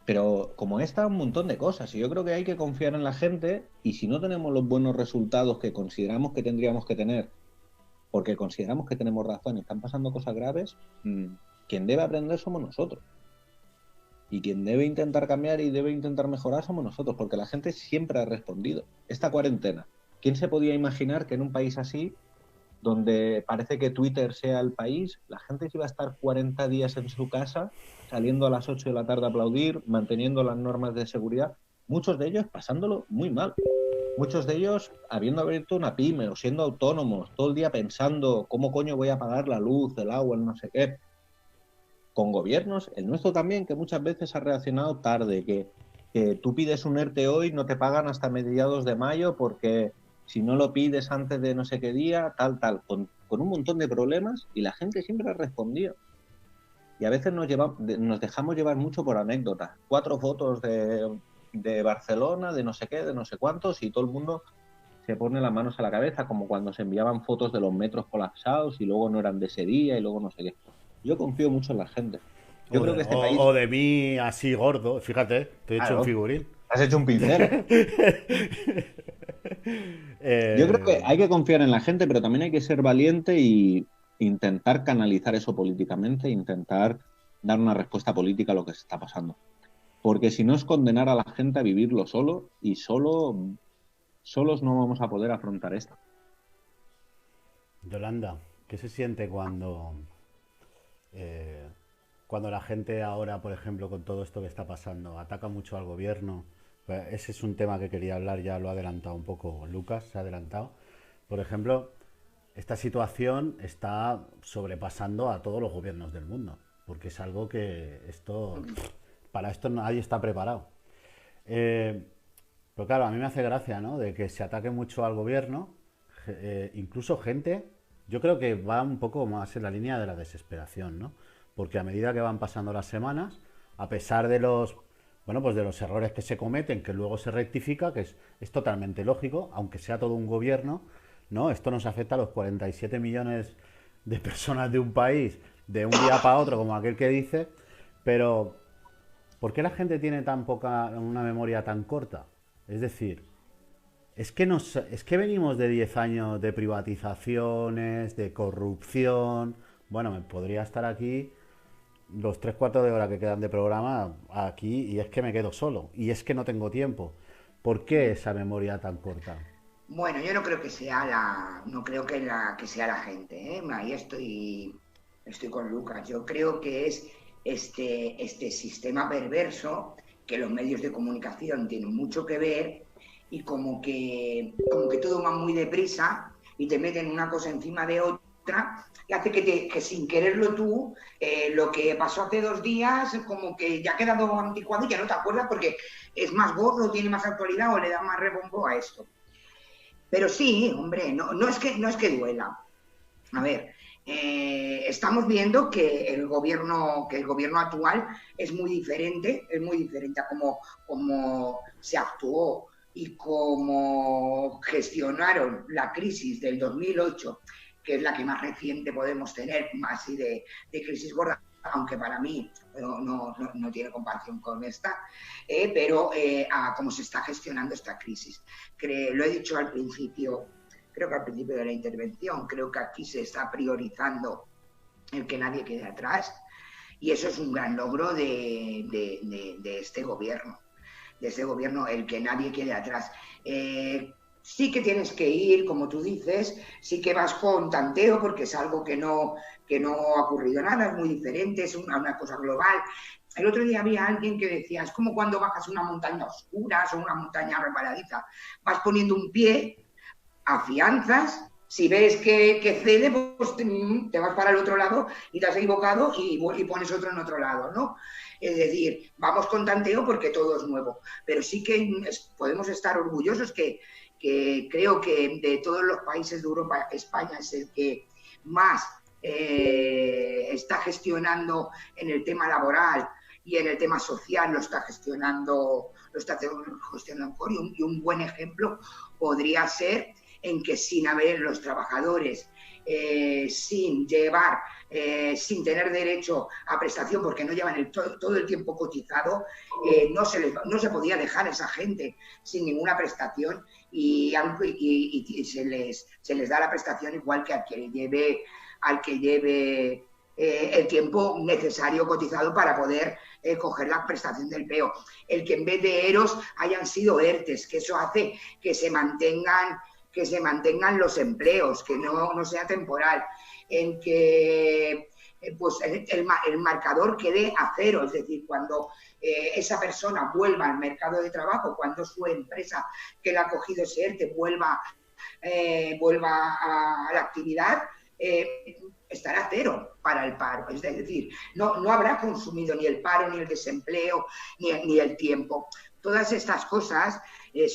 pero como esta, un montón de cosas. Y yo creo que hay que confiar en la gente, y si no tenemos los buenos resultados que consideramos que tendríamos que tener, porque consideramos que tenemos razón y están pasando cosas graves, quien debe aprender somos nosotros. Y quien debe intentar cambiar y debe intentar mejorar somos nosotros, porque la gente siempre ha respondido. Esta cuarentena, ¿quién se podía imaginar que en un país así donde parece que Twitter sea el país, la gente que iba a estar 40 días en su casa, saliendo a las 8 de la tarde a aplaudir, manteniendo las normas de seguridad, muchos de ellos pasándolo muy mal. Muchos de ellos habiendo abierto una pyme o siendo autónomos, todo el día pensando cómo coño voy a pagar la luz, el agua, el no sé qué. Con gobiernos, el nuestro también, que muchas veces ha reaccionado tarde, que tú pides un ERTE hoy, no te pagan hasta mediados de mayo porque si no lo pides antes de no sé qué día, tal, con un montón de problemas, y la gente siempre ha respondido. Y a veces nos dejamos llevar mucho por anécdotas. 4 fotos de Barcelona, de no sé qué, de no sé cuántos, y todo el mundo se pone las manos a la cabeza, como cuando se enviaban fotos de los metros colapsados y luego no eran de ese día y luego no sé qué. Yo confío mucho en la gente. Yo creo que este país... O de mí así gordo, fíjate, te he hecho un figurín. Has hecho un pincel. Yo creo que hay que confiar en la gente, pero también hay que ser valiente y intentar canalizar eso políticamente, intentar dar una respuesta política a lo que se está pasando. Porque si no es condenar a la gente a vivirlo solo, y solos no vamos a poder afrontar esto. Yolanda, ¿qué se siente cuando la gente ahora, por ejemplo, con todo esto que está pasando, ataca mucho al gobierno? Pues ese es un tema que quería hablar, ya lo ha adelantado un poco Lucas, se ha adelantado. Por ejemplo, esta situación está sobrepasando a todos los gobiernos del mundo, porque es algo que para esto nadie está preparado. Pero claro, a mí me hace gracia, ¿no?, de que se ataque mucho al gobierno, incluso gente, yo creo que va un poco más en la línea de la desesperación, ¿no? Porque a medida que van pasando las semanas, a pesar de los errores que se cometen, que luego se rectifica, que es totalmente lógico, aunque sea todo un gobierno, ¿no? Esto nos afecta a los 47 millones de personas de un país, de un día para otro, como aquel que dice, pero ¿por qué la gente tiene una memoria tan corta? Es decir, es que venimos de 10 años de privatizaciones, de corrupción. Bueno, me podría estar aquí los 3/4 de hora que quedan de programa aquí, y es que me quedo solo, y es que no tengo tiempo. ¿Por qué esa memoria tan corta? Bueno, yo no creo que sea que sea la gente, ¿eh? Ahí estoy con Lucas. Yo creo que es este sistema perverso, que los medios de comunicación tienen mucho que ver, y como que todo va muy deprisa y te meten una cosa encima de otra y hace que sin quererlo tú, lo que pasó hace 2 días como que ya ha quedado anticuado y ya no te acuerdas porque es más gordo, tiene más actualidad o le da más rebombo a esto. Pero sí, hombre, no es que duela. A ver, estamos viendo que el gobierno actual es muy diferente a cómo se actuó y cómo gestionaron la crisis del 2008, que es la que más reciente podemos tener, así de crisis gorda, aunque para mí no tiene comparación con esta, pero a cómo se está gestionando esta crisis. Lo he dicho al principio, creo que al principio de la intervención, creo que aquí se está priorizando el que nadie quede atrás, y eso es un gran logro de este gobierno. De ese gobierno, el que nadie quede atrás. Sí que tienes que ir, como tú dices, sí que vas con tanteo, porque es algo que no ha ocurrido nada, es muy diferente, es una cosa global. El otro día había alguien que decía, es como cuando bajas una montaña oscura o una montaña resbaladiza, vas poniendo un pie, afianzas, si ves que cede, pues te vas para el otro lado y te has equivocado y pones otro en otro lado, ¿no? Es decir, vamos con tanteo porque todo es nuevo, pero sí que podemos estar orgullosos que creo que de todos los países de Europa, España es el que más está gestionando en el tema laboral y en el tema social, lo está gestionando mejor, y un buen ejemplo podría ser en que sin haber los trabajadores, sin tener derecho a prestación porque no llevan todo el tiempo cotizado, no se podía dejar a esa gente sin ninguna prestación, y se les da la prestación igual que al que lleve el tiempo necesario cotizado para poder coger la prestación del PEO. El que en vez de EROS hayan sido ERTES, que eso hace que se mantengan que se mantengan los empleos, que no sea temporal, en que pues el marcador quede a cero, es decir, cuando esa persona vuelva al mercado de trabajo, cuando su empresa que le ha cogido ese ERTE vuelva a la actividad, estará cero para el paro. Es decir, no habrá consumido ni el paro, ni el desempleo, ni el tiempo. Todas estas cosas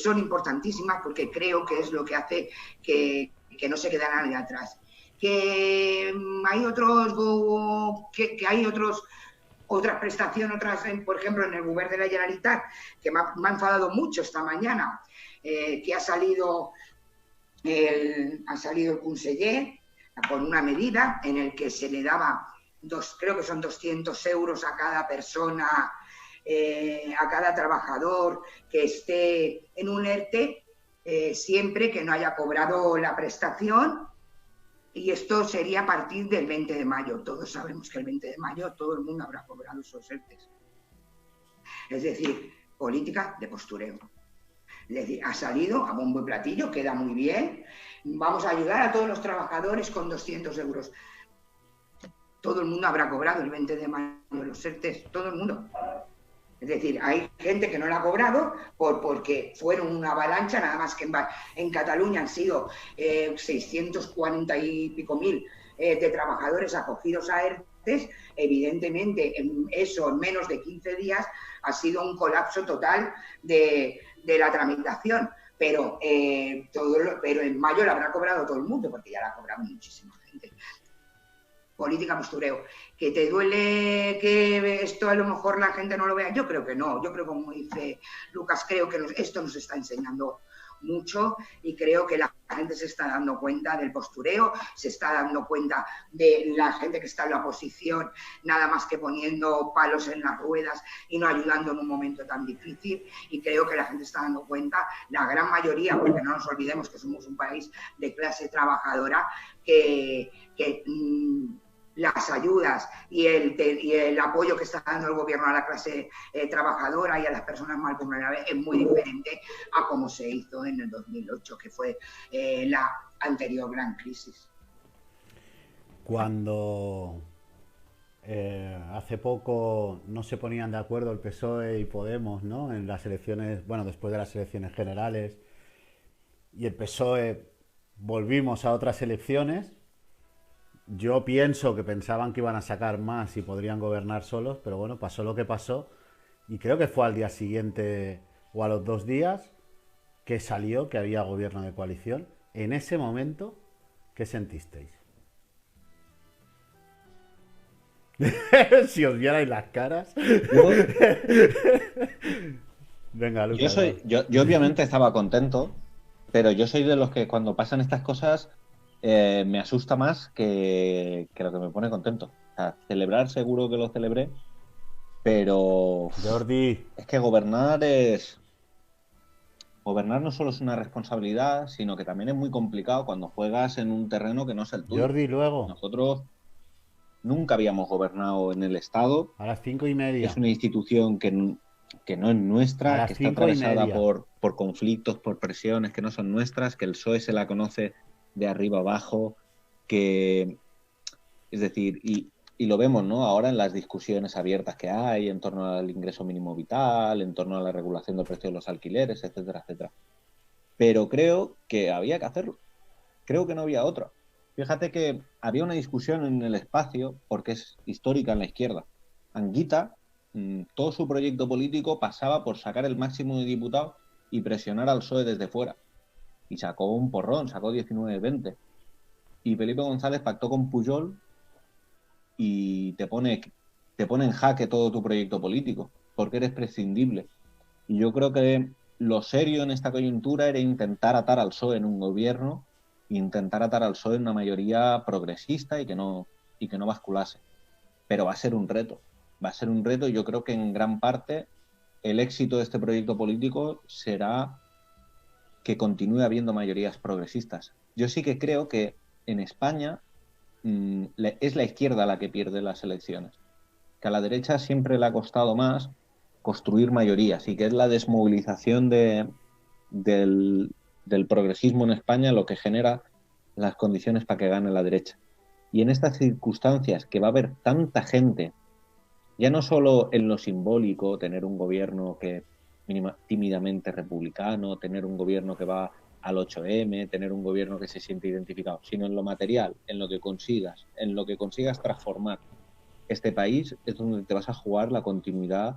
son importantísimas porque creo que es lo que hace que no se quede nadie atrás. Que hay otras prestaciones, por ejemplo, en el Govern de la Generalitat, que me ha enfadado mucho esta mañana, que ha salido el conseller con una medida en el que se le daba creo que son 200 euros a cada persona, a cada trabajador que esté en un ERTE, siempre que no haya cobrado la prestación. Y esto sería a partir del 20 de mayo. Todos sabemos que el 20 de mayo todo el mundo habrá cobrado esos ERTEs. Es decir, política de postureo. Es decir, ha salido a bombo y platillo, queda muy bien. Vamos a ayudar a todos los trabajadores con 200 euros. Todo el mundo habrá cobrado el 20 de mayo los ERTEs, todo el mundo. Es decir, hay gente que no la ha cobrado porque fueron una avalancha, nada más que en Cataluña han sido 640 y pico mil de trabajadores acogidos a ERTEs. Evidentemente, en menos de 15 días ha sido un colapso total de la tramitación. Pero en mayo la habrá cobrado todo el mundo, porque ya la ha cobrado muchísima gente. Política postureo. ¿Que te duele que esto a lo mejor la gente no lo vea? Yo creo que no. Yo creo, como dice Lucas, creo que esto nos está enseñando mucho y creo que la gente se está dando cuenta del postureo, se está dando cuenta de la gente que está en la oposición, nada más que poniendo palos en las ruedas y no ayudando en un momento tan difícil, y creo que la gente está dando cuenta, la gran mayoría, porque no nos olvidemos que somos un país de clase trabajadora, que las ayudas y el apoyo que está dando el gobierno a la clase trabajadora y a las personas más vulnerables es muy diferente a como se hizo en el 2008, que fue la anterior gran crisis. Cuando hace poco no se ponían de acuerdo el PSOE y Podemos, ¿no?, en las elecciones, bueno, después de las elecciones generales, y el PSOE volvimos a otras elecciones. Yo pienso que pensaban que iban a sacar más y podrían gobernar solos, pero bueno, pasó lo que pasó, y creo que fue al día siguiente o a los 2 días que salió que había gobierno de coalición. En ese momento, ¿qué sentisteis? Si os vierais las caras. Venga, Lucas. Yo obviamente estaba contento, pero yo soy de los que cuando pasan estas cosas me asusta más que lo que me pone contento. O sea, celebrar seguro que lo celebré, pero Jordi, es que gobernar no solo es una responsabilidad, sino que también es muy complicado cuando juegas en un terreno que no es el tuyo. Jordi, luego. Nosotros nunca habíamos gobernado en el Estado. A las 5:30. Es una institución que no es nuestra, que está atravesada por conflictos, por presiones que no son nuestras, que el PSOE se la conoce de arriba abajo, es decir, y lo vemos, ¿no?, ahora en las discusiones abiertas que hay en torno al ingreso mínimo vital, en torno a la regulación del precio de los alquileres, etcétera, etcétera. Pero creo que había que hacerlo. Creo que no había otra. Fíjate que había una discusión en el espacio, porque es histórica en la izquierda. Anguita, todo su proyecto político pasaba por sacar el máximo de diputados y presionar al PSOE desde fuera. Y sacó un porrón, sacó 19-20. Y Felipe González pactó con Pujol y te pone en jaque todo tu proyecto político, porque eres prescindible. Y yo creo que lo serio en esta coyuntura era intentar atar al PSOE en un gobierno, intentar atar al PSOE en una mayoría progresista y que no basculase. Pero va a ser un reto. Va a ser un reto, y yo creo que en gran parte el éxito de este proyecto político será que continúe habiendo mayorías progresistas. Yo sí que creo que en España es la izquierda la que pierde las elecciones, que a la derecha siempre le ha costado más construir mayorías, y que es la desmovilización del del progresismo en España lo que genera las condiciones para que gane la derecha. Y en estas circunstancias que va a haber tanta gente, ya no solo en lo simbólico, tener un gobierno que tímidamente republicano, tener un gobierno que va al 8M, tener un gobierno que se siente identificado, sino en lo material, en lo que consigas transformar este país, es donde te vas a jugar la continuidad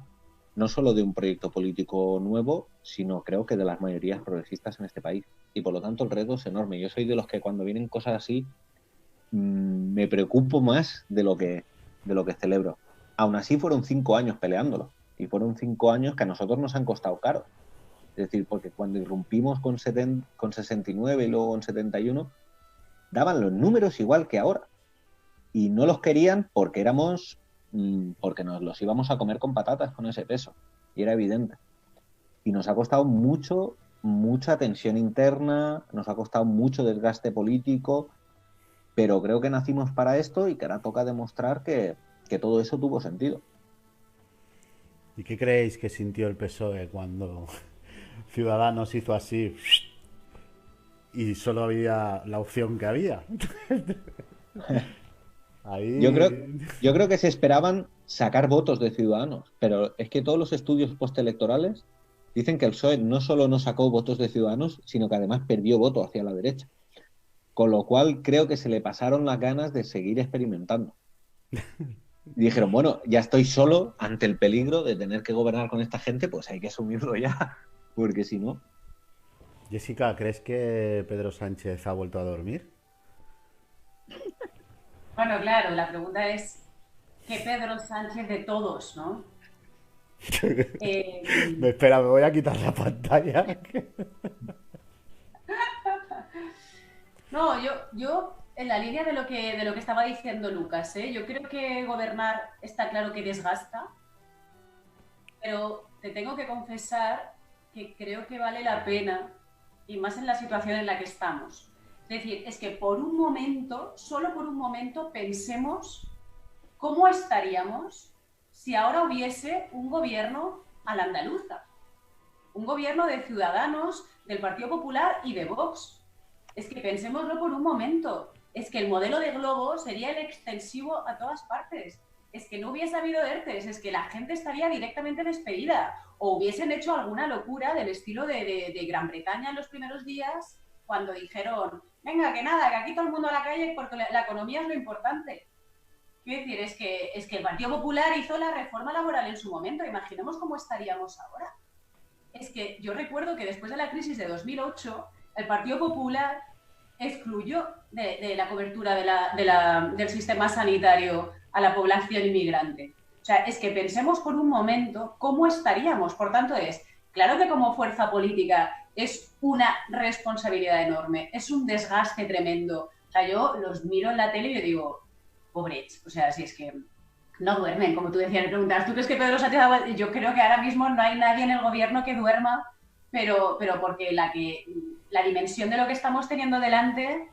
no solo de un proyecto político nuevo, sino creo que de las mayorías progresistas en este país. Y por lo tanto el reto es enorme. Yo soy de los que cuando vienen cosas así me preocupo más de lo que celebro. Aún así fueron 5 años peleándolo. Y fueron 5 años que a nosotros nos han costado caro. Es decir, porque cuando irrumpimos con 69 y luego con 71, daban los números igual que ahora. Y no los querían porque porque nos los íbamos a comer con patatas con ese peso. Y era evidente. Y nos ha costado mucha tensión interna, nos ha costado mucho desgaste político, pero creo que nacimos para esto y que ahora toca demostrar que todo eso tuvo sentido. ¿Y qué creéis que sintió el PSOE cuando Ciudadanos hizo así y solo había la opción que había? Ahí... Yo creo que se esperaban sacar votos de Ciudadanos, pero es que todos los estudios postelectorales dicen que el PSOE no solo no sacó votos de Ciudadanos, sino que además perdió voto hacia la derecha. Con lo cual creo que se le pasaron las ganas de seguir experimentando. Y dijeron, bueno, ya estoy solo ante el peligro de tener que gobernar con esta gente, pues hay que asumirlo ya, porque si no... Jessica, ¿crees que Pedro Sánchez ha vuelto a dormir? Bueno, claro, la pregunta es, ¿qué Pedro Sánchez de todos, no? Espera, me voy a quitar la pantalla. No, yo en la línea de lo que estaba diciendo Lucas, yo creo que gobernar está claro que desgasta, pero te tengo que confesar que creo que vale la pena, y más en la situación en la que estamos. Es decir, es que por un momento, solo por un momento, pensemos cómo estaríamos si ahora hubiese un gobierno a la andaluza, un gobierno de Ciudadanos, del Partido Popular y de Vox. Es que pensémoslo por un momento. Es que el modelo de Globo sería el extensivo a todas partes. Es que no hubiese habido ERTEs, es que la gente estaría directamente despedida. O hubiesen hecho alguna locura del estilo de Gran Bretaña en los primeros días, cuando dijeron, venga, que nada, que aquí todo el mundo a la calle porque la economía es lo importante. Quiero decir, es que el Partido Popular hizo la reforma laboral en su momento. Imaginemos cómo estaríamos ahora. Es que yo recuerdo que después de la crisis de 2008, el Partido Popular excluyó de la cobertura del sistema sanitario a la población inmigrante. O sea, es que pensemos por un momento cómo estaríamos. Por tanto, claro que como fuerza política es una responsabilidad enorme, es un desgaste tremendo. O sea, yo los miro en la tele y yo digo, pobres, o sea, si es que no duermen, como tú decías, me preguntas, ¿tú crees que Pedro Sánchez? Yo creo que ahora mismo no hay nadie en el gobierno que duerma, pero porque la dimensión de lo que estamos teniendo delante,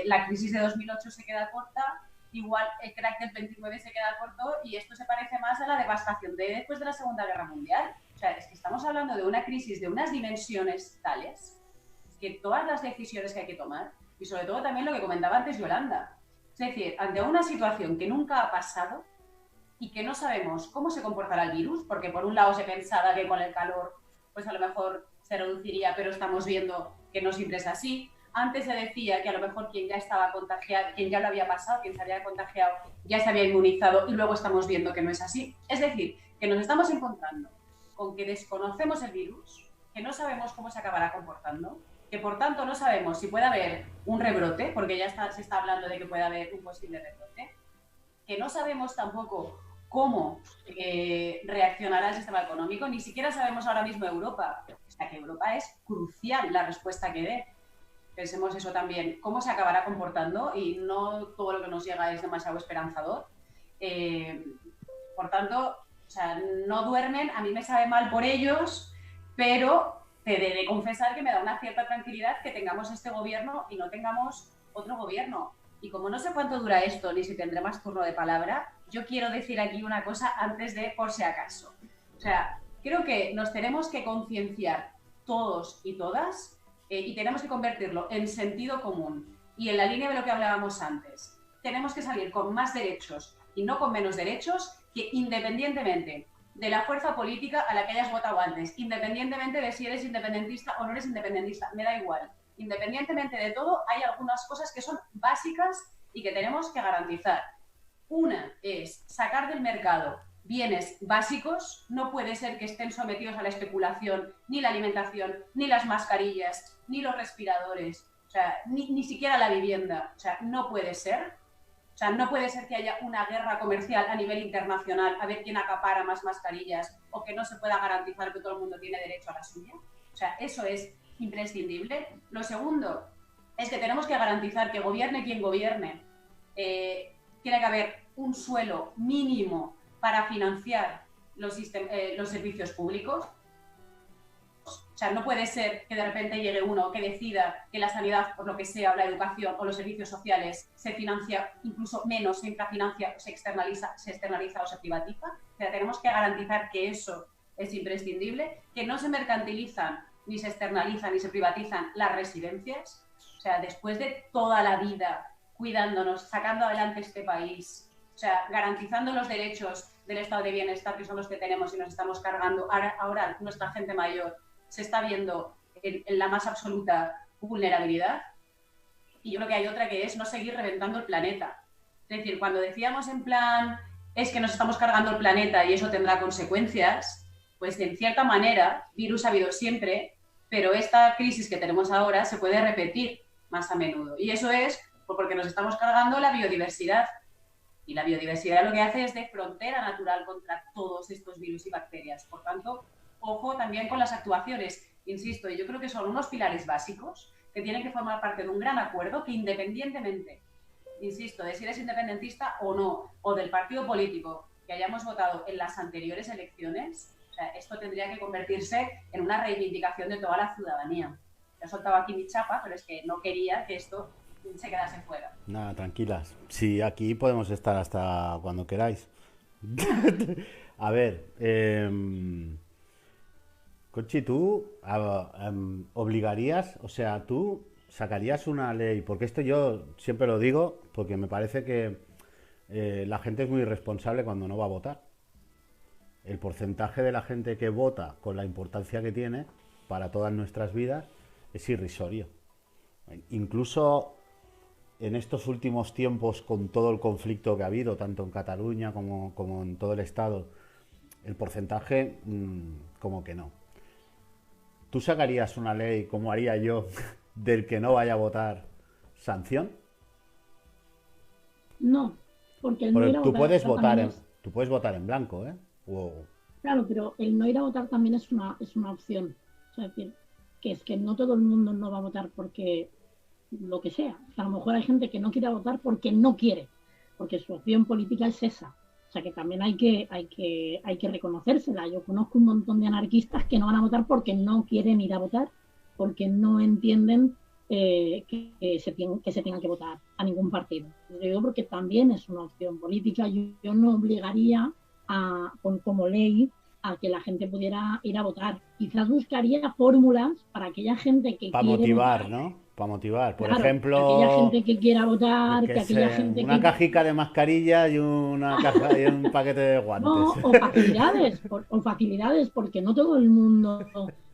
la crisis de 2008 se queda corta, igual el crack del 29 se queda corto y esto se parece más a la devastación de después de la Segunda Guerra Mundial. O sea, es que estamos hablando de una crisis de unas dimensiones tales que todas las decisiones que hay que tomar, y sobre todo también lo que comentaba antes Yolanda, es decir, ante una situación que nunca ha pasado y que no sabemos cómo se comportará el virus, porque por un lado se pensaba que con el calor pues a lo mejor se reduciría, pero estamos viendo que no siempre es así. Antes se decía que a lo mejor quien ya estaba contagiado, quien ya lo había pasado, quien se había contagiado, ya se había inmunizado y luego estamos viendo que no es así. Es decir, que nos estamos encontrando con que desconocemos el virus, que no sabemos cómo se acabará comportando, que por tanto no sabemos si puede haber un rebrote, porque ya se está hablando de que puede haber un posible rebrote, que no sabemos tampoco cómo reaccionará el sistema económico, ni siquiera sabemos ahora mismo Europa. O sea, que Europa es crucial la respuesta que dé. Pensemos eso también, cómo se acabará comportando y no todo lo que nos llega es demasiado esperanzador. Por tanto, o sea, no duermen, a mí me sabe mal por ellos, pero te he de confesar que me da una cierta tranquilidad que tengamos este gobierno y no tengamos otro gobierno. Y como no sé cuánto dura esto, ni si tendré más turno de palabra, yo quiero decir aquí una cosa antes de por si acaso. O sea, creo que nos tenemos que concienciar todos y todas y tenemos que convertirlo en sentido común y en la línea de lo que hablábamos antes. Tenemos que salir con más derechos y no con menos derechos, que independientemente de la fuerza política a la que hayas votado antes, independientemente de si eres independentista o no eres independentista, me da igual. Independientemente de todo, hay algunas cosas que son básicas y que tenemos que garantizar. Una es sacar del mercado bienes básicos. No puede ser que estén sometidos a la especulación ni la alimentación, ni las mascarillas, ni los respiradores, o sea, ni siquiera la vivienda. O sea, no puede ser. O sea, no puede ser que haya una guerra comercial a nivel internacional a ver quién acapara más mascarillas o que no se pueda garantizar que todo el mundo tiene derecho a la suya. O sea, eso es imprescindible. Lo segundo es que tenemos que garantizar que gobierne quien gobierne. Tiene que haber un suelo mínimo para financiar los servicios públicos. O sea, no puede ser que de repente llegue uno que decida que la sanidad, por lo que sea, o la educación o los servicios sociales se financia incluso menos, se infrafinancia, se externaliza o se privatiza. O sea, tenemos que garantizar que eso es imprescindible, que no se mercantilizan, ni se externalizan, ni se privatizan las residencias. O sea, después de toda la vida cuidándonos, sacando adelante este país, o sea, garantizando los derechos del estado de bienestar, que son los que tenemos y nos estamos cargando, ahora nuestra gente mayor se está viendo en la más absoluta vulnerabilidad. Y yo creo que hay otra, que es no seguir reventando el planeta. Es decir, cuando decíamos en plan, es que nos estamos cargando el planeta y eso tendrá consecuencias, pues en cierta manera, virus ha habido siempre, pero esta crisis que tenemos ahora se puede repetir más a menudo. Y eso es porque nos estamos cargando la biodiversidad. Y la biodiversidad lo que hace es de frontera natural contra todos estos virus y bacterias. Por tanto, ojo también con las actuaciones. Insisto, yo creo que son unos pilares básicos que tienen que formar parte de un gran acuerdo que, independientemente, insisto, de si eres independentista o no, o del partido político que hayamos votado en las anteriores elecciones, o sea, esto tendría que convertirse en una reivindicación de toda la ciudadanía. Yo he soltado aquí mi chapa, pero es que no quería que esto se quedase fuera. Nada, tranquilas. Sí, aquí podemos estar hasta cuando queráis. A ver, Conchi, tú obligarías, o sea, tú sacarías una ley, porque esto yo siempre lo digo, porque me parece que la gente es muy irresponsable cuando no va a votar. El porcentaje de la gente que vota, con la importancia que tiene para todas nuestras vidas, es irrisorio. Incluso en estos últimos tiempos, con todo el conflicto que ha habido, tanto en Cataluña como en todo el Estado, el porcentaje como que no. ¿Tú sacarías una ley, como haría yo, del que no vaya a votar sanción? No, porque el no ir a tú votar puedes votar también tú puedes votar en blanco, ¿eh? Claro, pero el no ir a votar también es una opción. O sea, es decir, que es que no todo el mundo no va a votar porque lo que sea. O sea, a lo mejor hay gente que no quiere votar porque no quiere, porque su opción política es esa. O sea, que también hay que reconocérsela. Yo conozco un montón de anarquistas que no van a votar porque no quieren ir a votar, porque no entienden que se tenga que votar a ningún partido. Yo digo porque también es una opción política. Yo no obligaría como ley a que la gente pudiera ir a votar. Quizás buscaría fórmulas para aquella gente que para quiere motivar, votar, ¿no? Para motivar. Por claro, ejemplo, aquella gente que quiera votar, que que aquella sé, gente una que... cajica de mascarillas y una caja y un paquete de guantes. No, o facilidades, porque no todo el mundo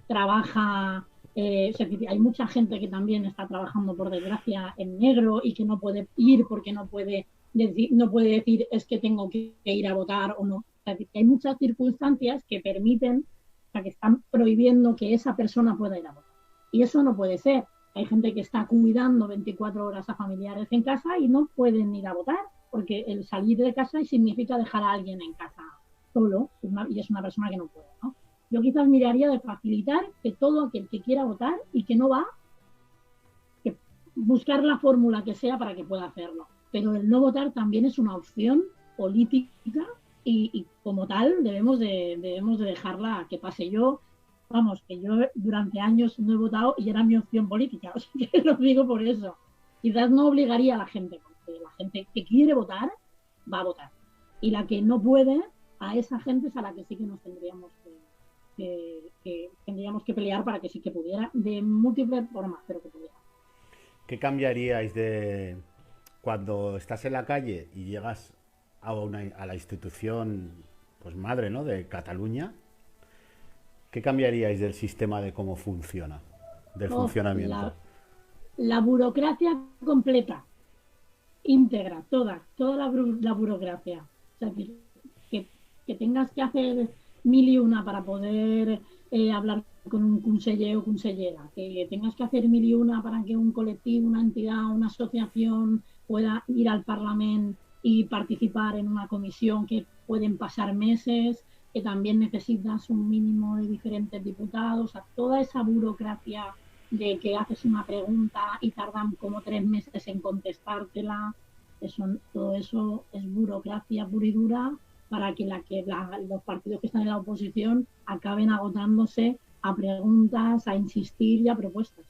trabaja. O sea, hay mucha gente que también está trabajando, por desgracia, en negro y que no puede ir porque no puede decir es que tengo que ir a votar o no. O sea, hay muchas circunstancias que permiten, o sea, que están prohibiendo que esa persona pueda ir a votar. Y eso no puede ser. Hay gente que está cuidando 24 horas a familiares en casa y no pueden ir a votar, porque el salir de casa significa dejar a alguien en casa solo, y es una persona que no puede, ¿no? Yo quizás miraría de facilitar que todo aquel que quiera votar y que no va, que buscar la fórmula que sea para que pueda hacerlo. Pero el no votar también es una opción política y como tal debemos de dejarla que pase. Vamos, que yo durante años no he votado y era mi opción política, o sea que lo digo por eso. Quizás no obligaría a la gente, porque la gente que quiere votar va a votar. Y la que no puede, a esa gente es a la que sí que nos tendríamos que tendríamos que pelear para que sí que pudiera, de múltiples formas, pero que pudiera. ¿Qué cambiaríais de cuando estás en la calle y llegas a la institución, pues madre, ¿no? De Cataluña? ¿Qué cambiaríais del sistema de cómo funciona, del Oh, funcionamiento? la burocracia completa, íntegra, toda la burocracia. O sea, que, que tengas que hacer mil y una para poder hablar con un conseller o consellera, que tengas que hacer mil y una para que un colectivo, una entidad, una asociación pueda ir al Parlamento y participar en una comisión que pueden pasar meses, que también necesitas un mínimo de diferentes diputados, o sea, toda esa burocracia de que haces una pregunta y tardan como 3 meses en contestártela. Todo eso es burocracia pura y dura para que los partidos que están en la oposición acaben agotándose a preguntas, a insistir y a propuestas.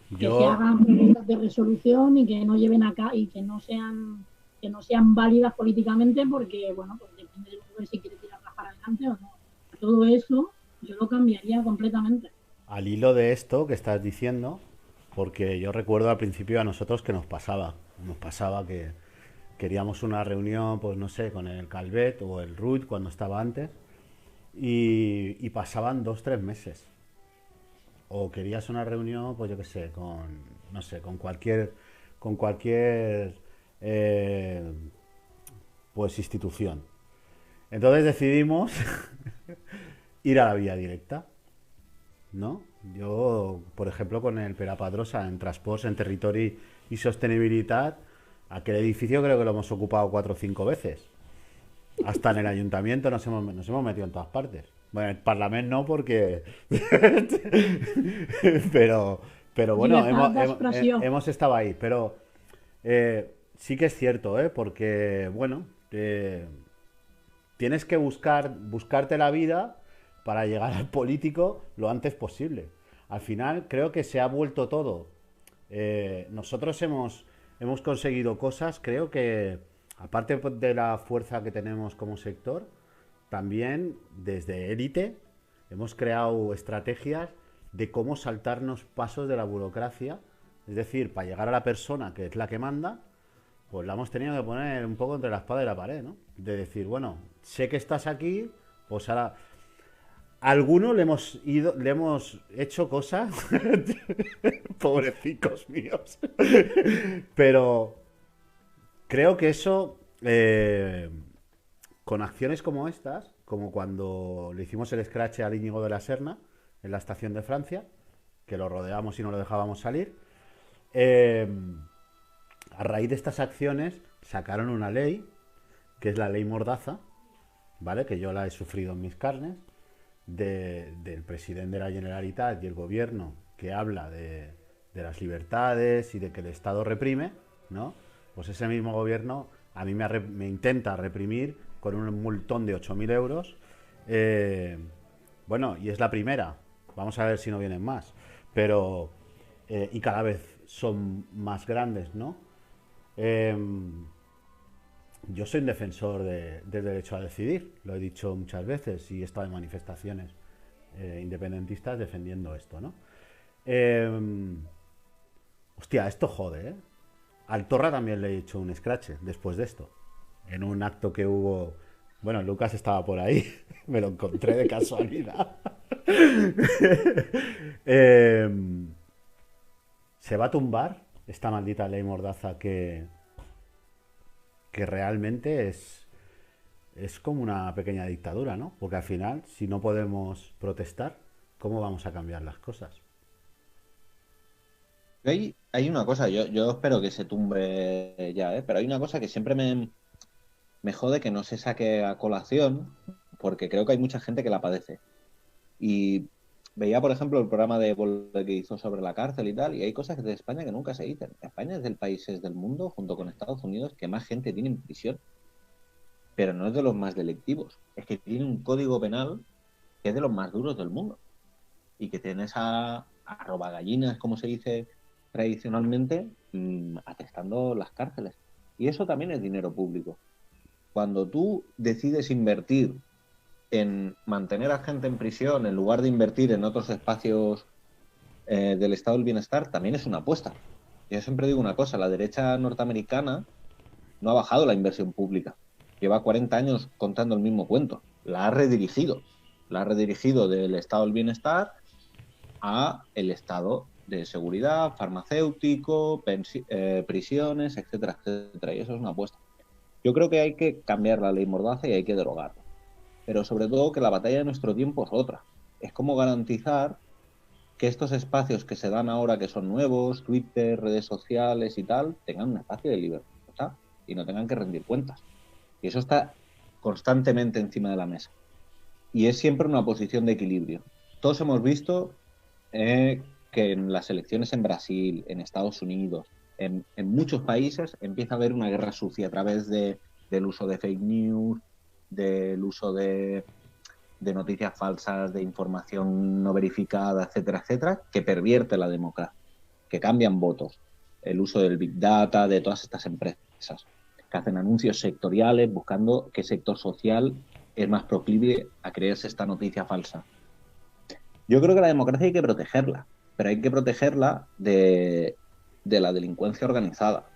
Que se Yo, hagan propuestas de resolución y que no lleven acá y que no sean válidas políticamente porque, bueno, pues depende de si quiere tirarlas para adelante o no. Todo eso yo lo cambiaría completamente. al hilo de esto que estás diciendo, porque yo recuerdo al principio a nosotros que nos pasaba que queríamos una reunión, pues no sé, con el Calvet o el Ruiz cuando estaba antes, y pasaban 2, 3 meses. O querías una reunión, pues yo qué sé, no sé, con cualquier, eh, pues institución. Entonces decidimos ir a la vía directa, ¿no? Yo, por ejemplo, con el Perapadrosa en Transports, en Territorio y Sostenibilidad, aquel edificio creo que lo hemos ocupado 4 o 5 veces. Hasta en el ayuntamiento nos hemos metido en todas partes. Bueno, en el Parlamento no, porque. pero, pero bueno, Libertad de expresión. hemos estado ahí. Pero sí que es cierto, ¿eh? Porque, bueno, tienes que buscarte la vida para llegar al político lo antes posible. Al final creo que se ha vuelto todo. Nosotros hemos conseguido cosas, creo que, aparte de la fuerza que tenemos como sector, también desde élite hemos creado estrategias de cómo saltarnos pasos de la burocracia. Es decir, para llegar a la persona que es la que manda, pues la hemos tenido que poner un poco entre la espada y la pared, ¿no? De decir, bueno, sé que estás aquí, pues ahora. A alguno le hemos hecho cosas, pobrecicos míos. Pero creo que eso, con acciones como estas, como cuando le hicimos el scratch al Íñigo de la Serna en la estación de Francia, que lo rodeamos y no lo dejábamos salir, eh, a raíz de estas acciones sacaron una ley, que es la ley Mordaza, ¿vale? Que yo la he sufrido en mis carnes, del presidente de la Generalitat y el gobierno, que habla de las libertades y de que el Estado reprime, ¿no? Pues ese mismo gobierno a mí me intenta reprimir con un multón de 8.000 euros. Bueno, y es la primera. Vamos a ver si no vienen más. Pero, y cada vez son más grandes, ¿no? Eh, yo soy un defensor del derecho a decidir, lo he dicho muchas veces y he estado en manifestaciones independentistas defendiendo esto, ¿no? Eh, hostia, esto jode, ¿eh? Al Torra también le he hecho un scratch después de esto, en un acto que hubo. Bueno, Lucas estaba por ahí, me lo encontré de casualidad. Eh, se va a tumbar esta maldita ley Mordaza que realmente es como una pequeña dictadura, ¿no? Porque al final, si no podemos protestar, ¿cómo vamos a cambiar las cosas? Hay una cosa, yo espero que se tumbe ya, ¿eh? Pero hay una cosa que siempre me jode que no se saque a colación, porque creo que hay mucha gente que la padece. Y veía, por ejemplo, el programa de Bol que hizo sobre la cárcel y tal, y hay cosas de España que nunca se dicen. España es del países del mundo, junto con Estados Unidos, que más gente tiene en prisión, pero no es de los más delictivos. Es que tiene un código penal que es de los más duros del mundo. Y que tienes a robagallinas, como se dice tradicionalmente, atestando las cárceles. Y eso también es dinero público. Cuando tú decides invertir en mantener a gente en prisión en lugar de invertir en otros espacios del estado del bienestar también es una apuesta. Yo siempre digo una cosa, la derecha norteamericana no ha bajado la inversión pública. Lleva 40 años contando el mismo cuento. La ha redirigido. La ha redirigido del estado del bienestar a el estado de seguridad, farmacéutico, prisiones, etcétera, etcétera. Y eso es una apuesta. Yo creo que hay que cambiar la ley Mordaza y hay que derogarla. Pero sobre todo que la batalla de nuestro tiempo es otra. Es cómo garantizar que estos espacios que se dan ahora, que son nuevos, Twitter, redes sociales y tal, tengan un espacio de libertad y no tengan que rendir cuentas. Y eso está constantemente encima de la mesa. Y es siempre una posición de equilibrio. Todos hemos visto que en las elecciones en Brasil, en Estados Unidos, en muchos países empieza a haber una guerra sucia a través del uso de fake news, del uso de noticias falsas, de información no verificada, etcétera, etcétera, que pervierte la democracia, que cambian votos, el uso del Big Data, de todas estas empresas, que hacen anuncios sectoriales buscando qué sector social es más proclive a creerse esta noticia falsa. Yo creo que la democracia hay que protegerla, pero hay que protegerla de la delincuencia organizada,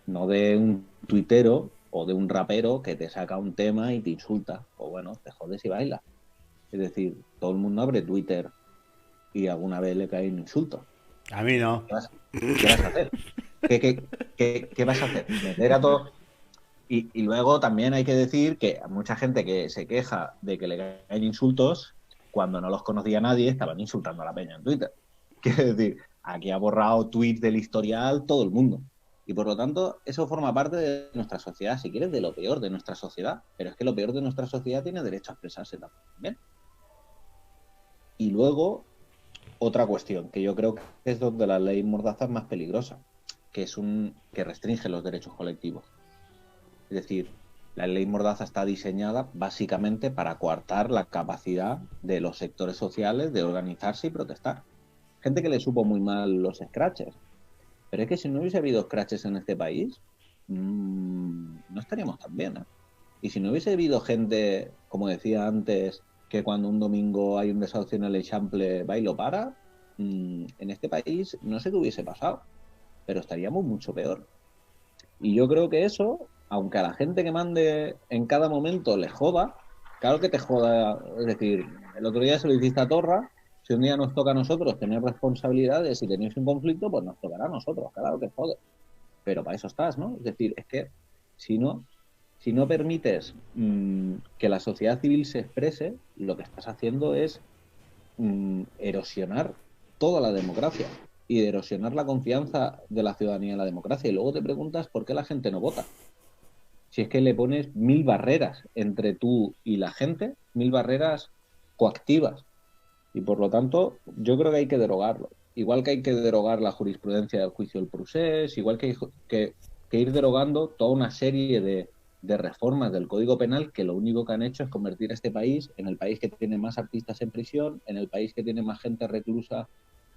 no de un tuitero o de un rapero que te saca un tema y te insulta, o bueno, te jodes y bailas. Es decir, todo el mundo abre Twitter y alguna vez le cae un insulto. A mí no. ¿Qué vas a hacer? ¿Qué vas a hacer? Meter a todo... Y luego también hay que decir que a mucha gente que se queja de que le caen insultos, cuando no los conocía nadie, estaban insultando a la peña en Twitter. Quiero decir, aquí ha borrado tweets del historial todo el mundo. Y por lo tanto, eso forma parte de nuestra sociedad, si quieres, de lo peor de nuestra sociedad. Pero es que lo peor de nuestra sociedad tiene derecho a expresarse también. Y luego, otra cuestión, que yo creo que es donde la ley Mordaza es más peligrosa, que es que restringe los derechos colectivos. Es decir, la ley Mordaza está diseñada básicamente para coartar la capacidad de los sectores sociales de organizarse y protestar. Gente que le supo muy mal los scratches. Pero es que si no hubiese habido scratches en este país, no estaríamos tan bien, ¿eh? Y si no hubiese habido gente, como decía antes, que cuando un domingo hay un desahucio en el Eixample va y lo para, en este país no sé qué hubiese pasado, pero estaríamos mucho peor. Y yo creo que eso, aunque a la gente que mande en cada momento le joda, claro que te joda. Es decir, el otro día se lo hiciste a Torra. Si un día nos toca a nosotros tener responsabilidades y tenéis un conflicto, pues nos tocará a nosotros, claro que jode. Pero para eso estás, ¿no? Es decir, es que si no permites que la sociedad civil se exprese, lo que estás haciendo es erosionar toda la democracia y erosionar la confianza de la ciudadanía en la democracia. Y luego te preguntas por qué la gente no vota. Si es que le pones 1000 barreras entre tú y la gente, 1000 barreras coactivas. Y por lo tanto, yo creo que hay que derogarlo. Igual que hay que derogar la jurisprudencia del juicio del procés, igual que hay que ir derogando toda una serie de reformas del Código Penal que lo único que han hecho es convertir a este país en el país que tiene más artistas en prisión, en el país que tiene más gente reclusa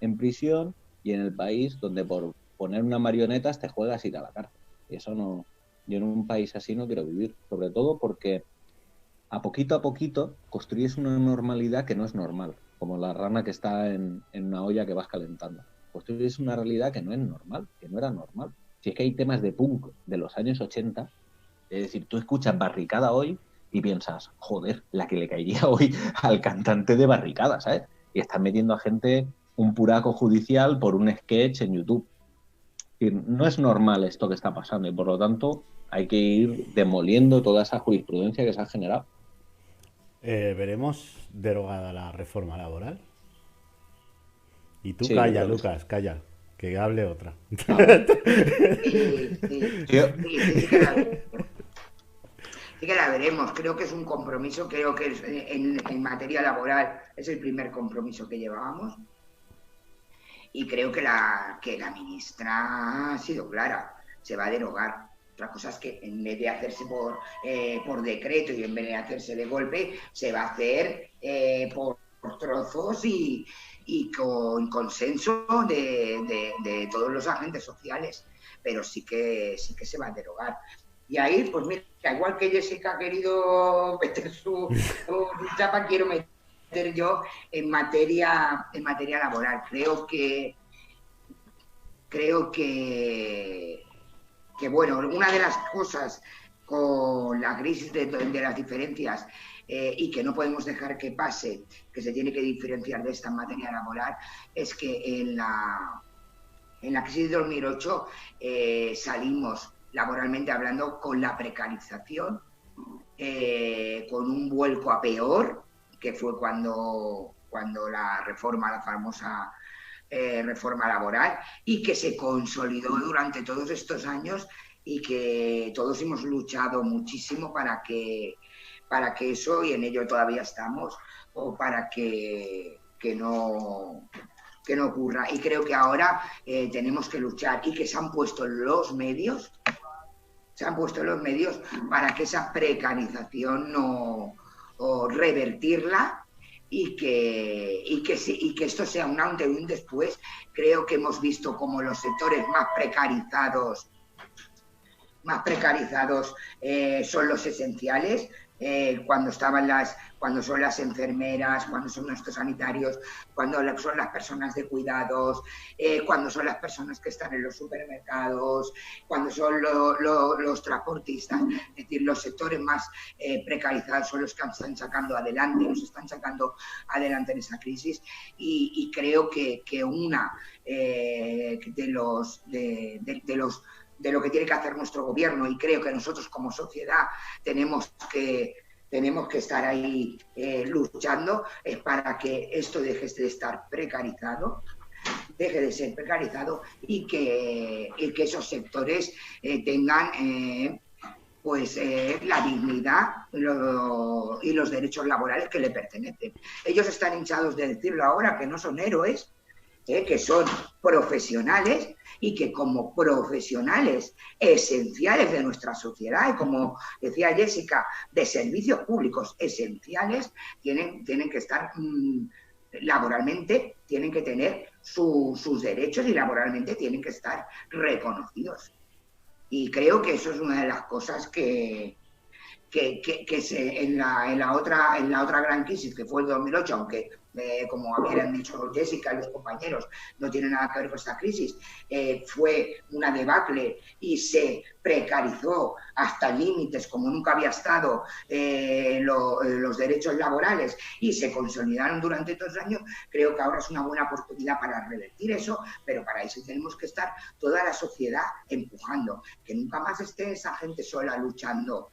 en prisión y en el país donde por poner unas marionetas te juegas ir a la cárcel. Y eso no, yo en un país así no quiero vivir, sobre todo porque a poquito construyes una normalidad que no es normal, como la rana que está en una olla que vas calentando. Construyes una realidad que no es normal, que no era normal. Si es que hay temas de punk de los años 80, es decir, tú escuchas Barricada hoy y piensas, joder, la que le caería hoy al cantante de Barricada, ¿sabes? Y están metiendo a gente un puraco judicial por un sketch en YouTube. Es decir, no es normal esto que está pasando y por lo tanto hay que ir demoliendo toda esa jurisprudencia que se ha generado. ¿Veremos derogada la reforma laboral? Y tú Sí, calla, Lucas, calla, que hable otra. Sí que la veremos. Creo que es un compromiso, creo que en materia laboral es el primer compromiso que llevábamos. Y creo que la ministra ha sido clara, se va a derogar. Otra cosa es que en vez de hacerse por decreto y en vez de hacerse de golpe, se va a hacer por trozos y con consenso de todos los agentes sociales. Pero sí que se va a derogar. Y ahí, pues mira, igual que Jessica ha querido meter su chapa, quiero meter yo en materia laboral. Creo que bueno, una de las cosas con la crisis de las diferencias y que no podemos dejar que pase, que se tiene que diferenciar de esta materia laboral, es que en la crisis de 2008 salimos laboralmente hablando con la precarización, con un vuelco a peor, que fue cuando la famosa reforma laboral, y que se consolidó durante todos estos años y que todos hemos luchado muchísimo para que eso, y en ello todavía estamos, o para que no ocurra. Y creo que ahora tenemos que luchar y que se han puesto los medios para que esa precarización no, o revertirla, y que esto sea un antes y un después. Creo que hemos visto como los sectores más precarizados son los esenciales, cuando son las enfermeras, cuando son nuestros sanitarios, cuando son las personas de cuidados, cuando son las personas que están en los supermercados, cuando son los transportistas. Es decir, los sectores más precarizados son los que nos están sacando adelante en esa crisis, y creo que una de lo que tiene que hacer nuestro gobierno, y creo que nosotros como sociedad tenemos que estar ahí luchando, es para que esto deje de estar precarizado, deje de ser precarizado, y que esos sectores tengan la dignidad y los derechos laborales que le pertenecen. Ellos están hinchados de decirlo ahora, que no son héroes, que son profesionales, y que como profesionales esenciales de nuestra sociedad, y como decía Jessica, de servicios públicos esenciales, tienen que estar laboralmente, tienen que tener sus derechos, y laboralmente tienen que estar reconocidos. Y creo que eso es una de las cosas que en la otra gran crisis, que fue el 2008, aunque como habían dicho Jessica y los compañeros, no tiene nada que ver con esta crisis, fue una debacle y se precarizó hasta límites como nunca había estado los derechos laborales, y se consolidaron durante todos los años. Creo que ahora es una buena oportunidad para revertir eso, pero para eso tenemos que estar toda la sociedad empujando, que nunca más esté esa gente sola luchando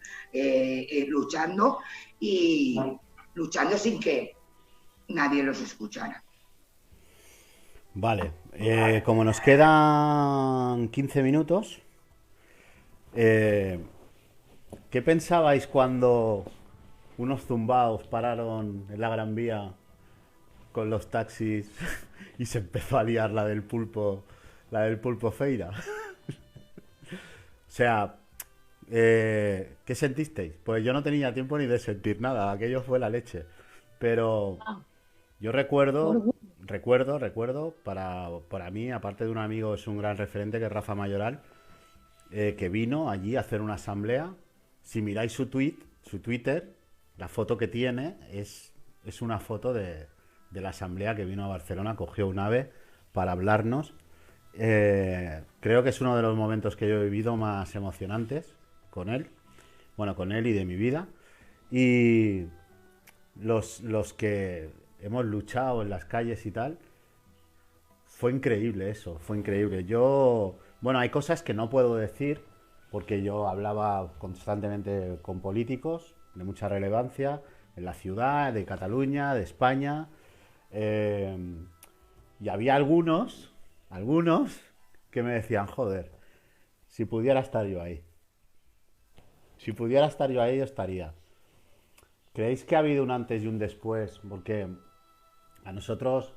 sin que nadie los escuchara. Vale, como nos quedan 15 minutos, ¿qué pensabais cuando unos zumbaos pararon en la Gran Vía con los taxis y se empezó a liar la del pulpo Feira? O sea, ¿qué sentisteis? Pues yo no tenía tiempo ni de sentir nada, aquello fue la leche. Pero yo recuerdo, para mí, aparte de un amigo, es un gran referente, que es Rafa Mayoral, que vino allí a hacer una asamblea. Si miráis su Twitter, la foto que tiene es una foto de la asamblea que vino a Barcelona, cogió un AVE para hablarnos. Creo que es uno de los momentos que yo he vivido más emocionantes con él y de mi vida. Y los que hemos luchado en las calles y tal, fue increíble eso, fue increíble. Hay cosas que no puedo decir porque yo hablaba constantemente con políticos de mucha relevancia en la ciudad, de Cataluña, de España, y había algunos que me decían, joder, si pudiera estar yo ahí. Si pudiera estar yo ahí, yo estaría. ¿Creéis que ha habido un antes y un después? Porque a nosotros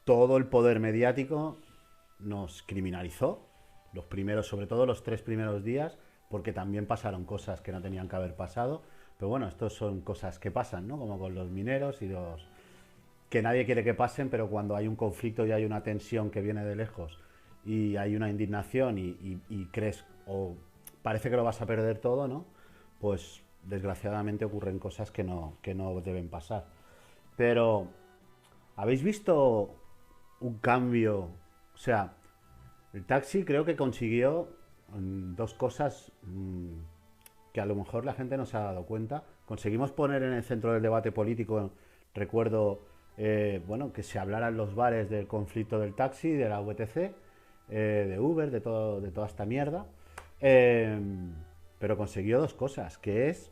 todo el poder mediático nos criminalizó, sobre todo los 3 primeros días, porque también pasaron cosas que no tenían que haber pasado. Pero bueno, estos son cosas que pasan, ¿no? Como con los mineros y que nadie quiere que pasen, pero cuando hay un conflicto y hay una tensión que viene de lejos y hay una indignación y crees o parece que lo vas a perder todo, ¿no? Pues desgraciadamente ocurren cosas que no deben pasar. Pero, ¿habéis visto un cambio? O sea, el taxi creo que consiguió dos cosas que a lo mejor la gente no se ha dado cuenta. Conseguimos poner en el centro del debate político, recuerdo, bueno, que se hablara en los bares del conflicto del taxi, de la VTC, de Uber, de toda esta mierda. Pero consiguió dos cosas, que es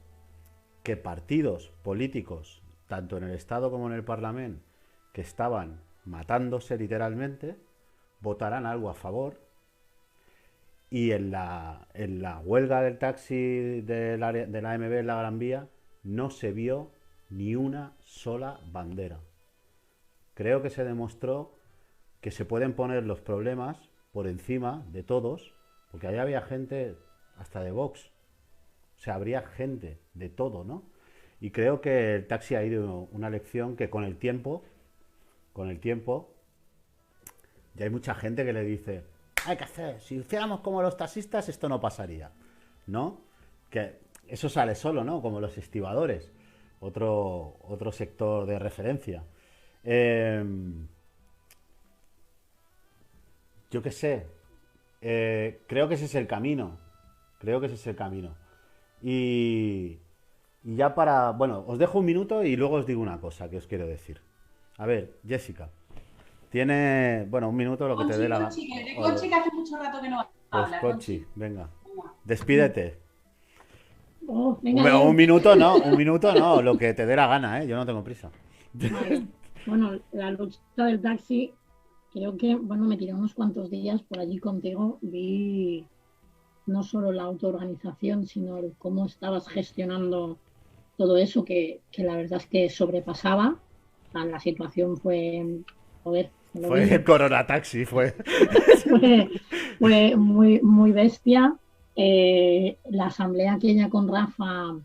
que partidos políticos, tanto en el Estado como en el Parlamento, que estaban matándose literalmente, votaran algo a favor. Y en la huelga del taxi de la AMB en la Gran Vía no se vio ni una sola bandera. Creo que se demostró que se pueden poner los problemas por encima de todos, porque allá había gente hasta de Vox. O sea, habría gente de todo, ¿no? Y creo que el taxi ha ido una lección que con el tiempo, ya hay mucha gente que le dice, hay que hacer, si hiciéramos como los taxistas esto no pasaría, ¿no? Que eso sale solo, ¿no? Como los estibadores, otro sector de referencia. Yo qué sé, creo que ese es el camino, y ya bueno, os dejo un minuto y luego os digo una cosa que os quiero decir. A ver, Jessica, tiene, bueno, un minuto lo que te dé la gana. Conchi, que hace mucho rato que no habla. Pues Conchi, venga, despídete. Venga, Un minuto no, lo que te dé la gana, yo no tengo prisa. vale. Bueno, la lucha del taxi, creo que, bueno, me tiré unos cuantos días por allí contigo, vi no solo la autoorganización, sino el cómo estabas gestionando todo eso, que la verdad es que sobrepasaba. O sea, la situación fue, joder, Fue el Corona Taxi, fue muy, muy bestia. La asamblea aquella con Rafa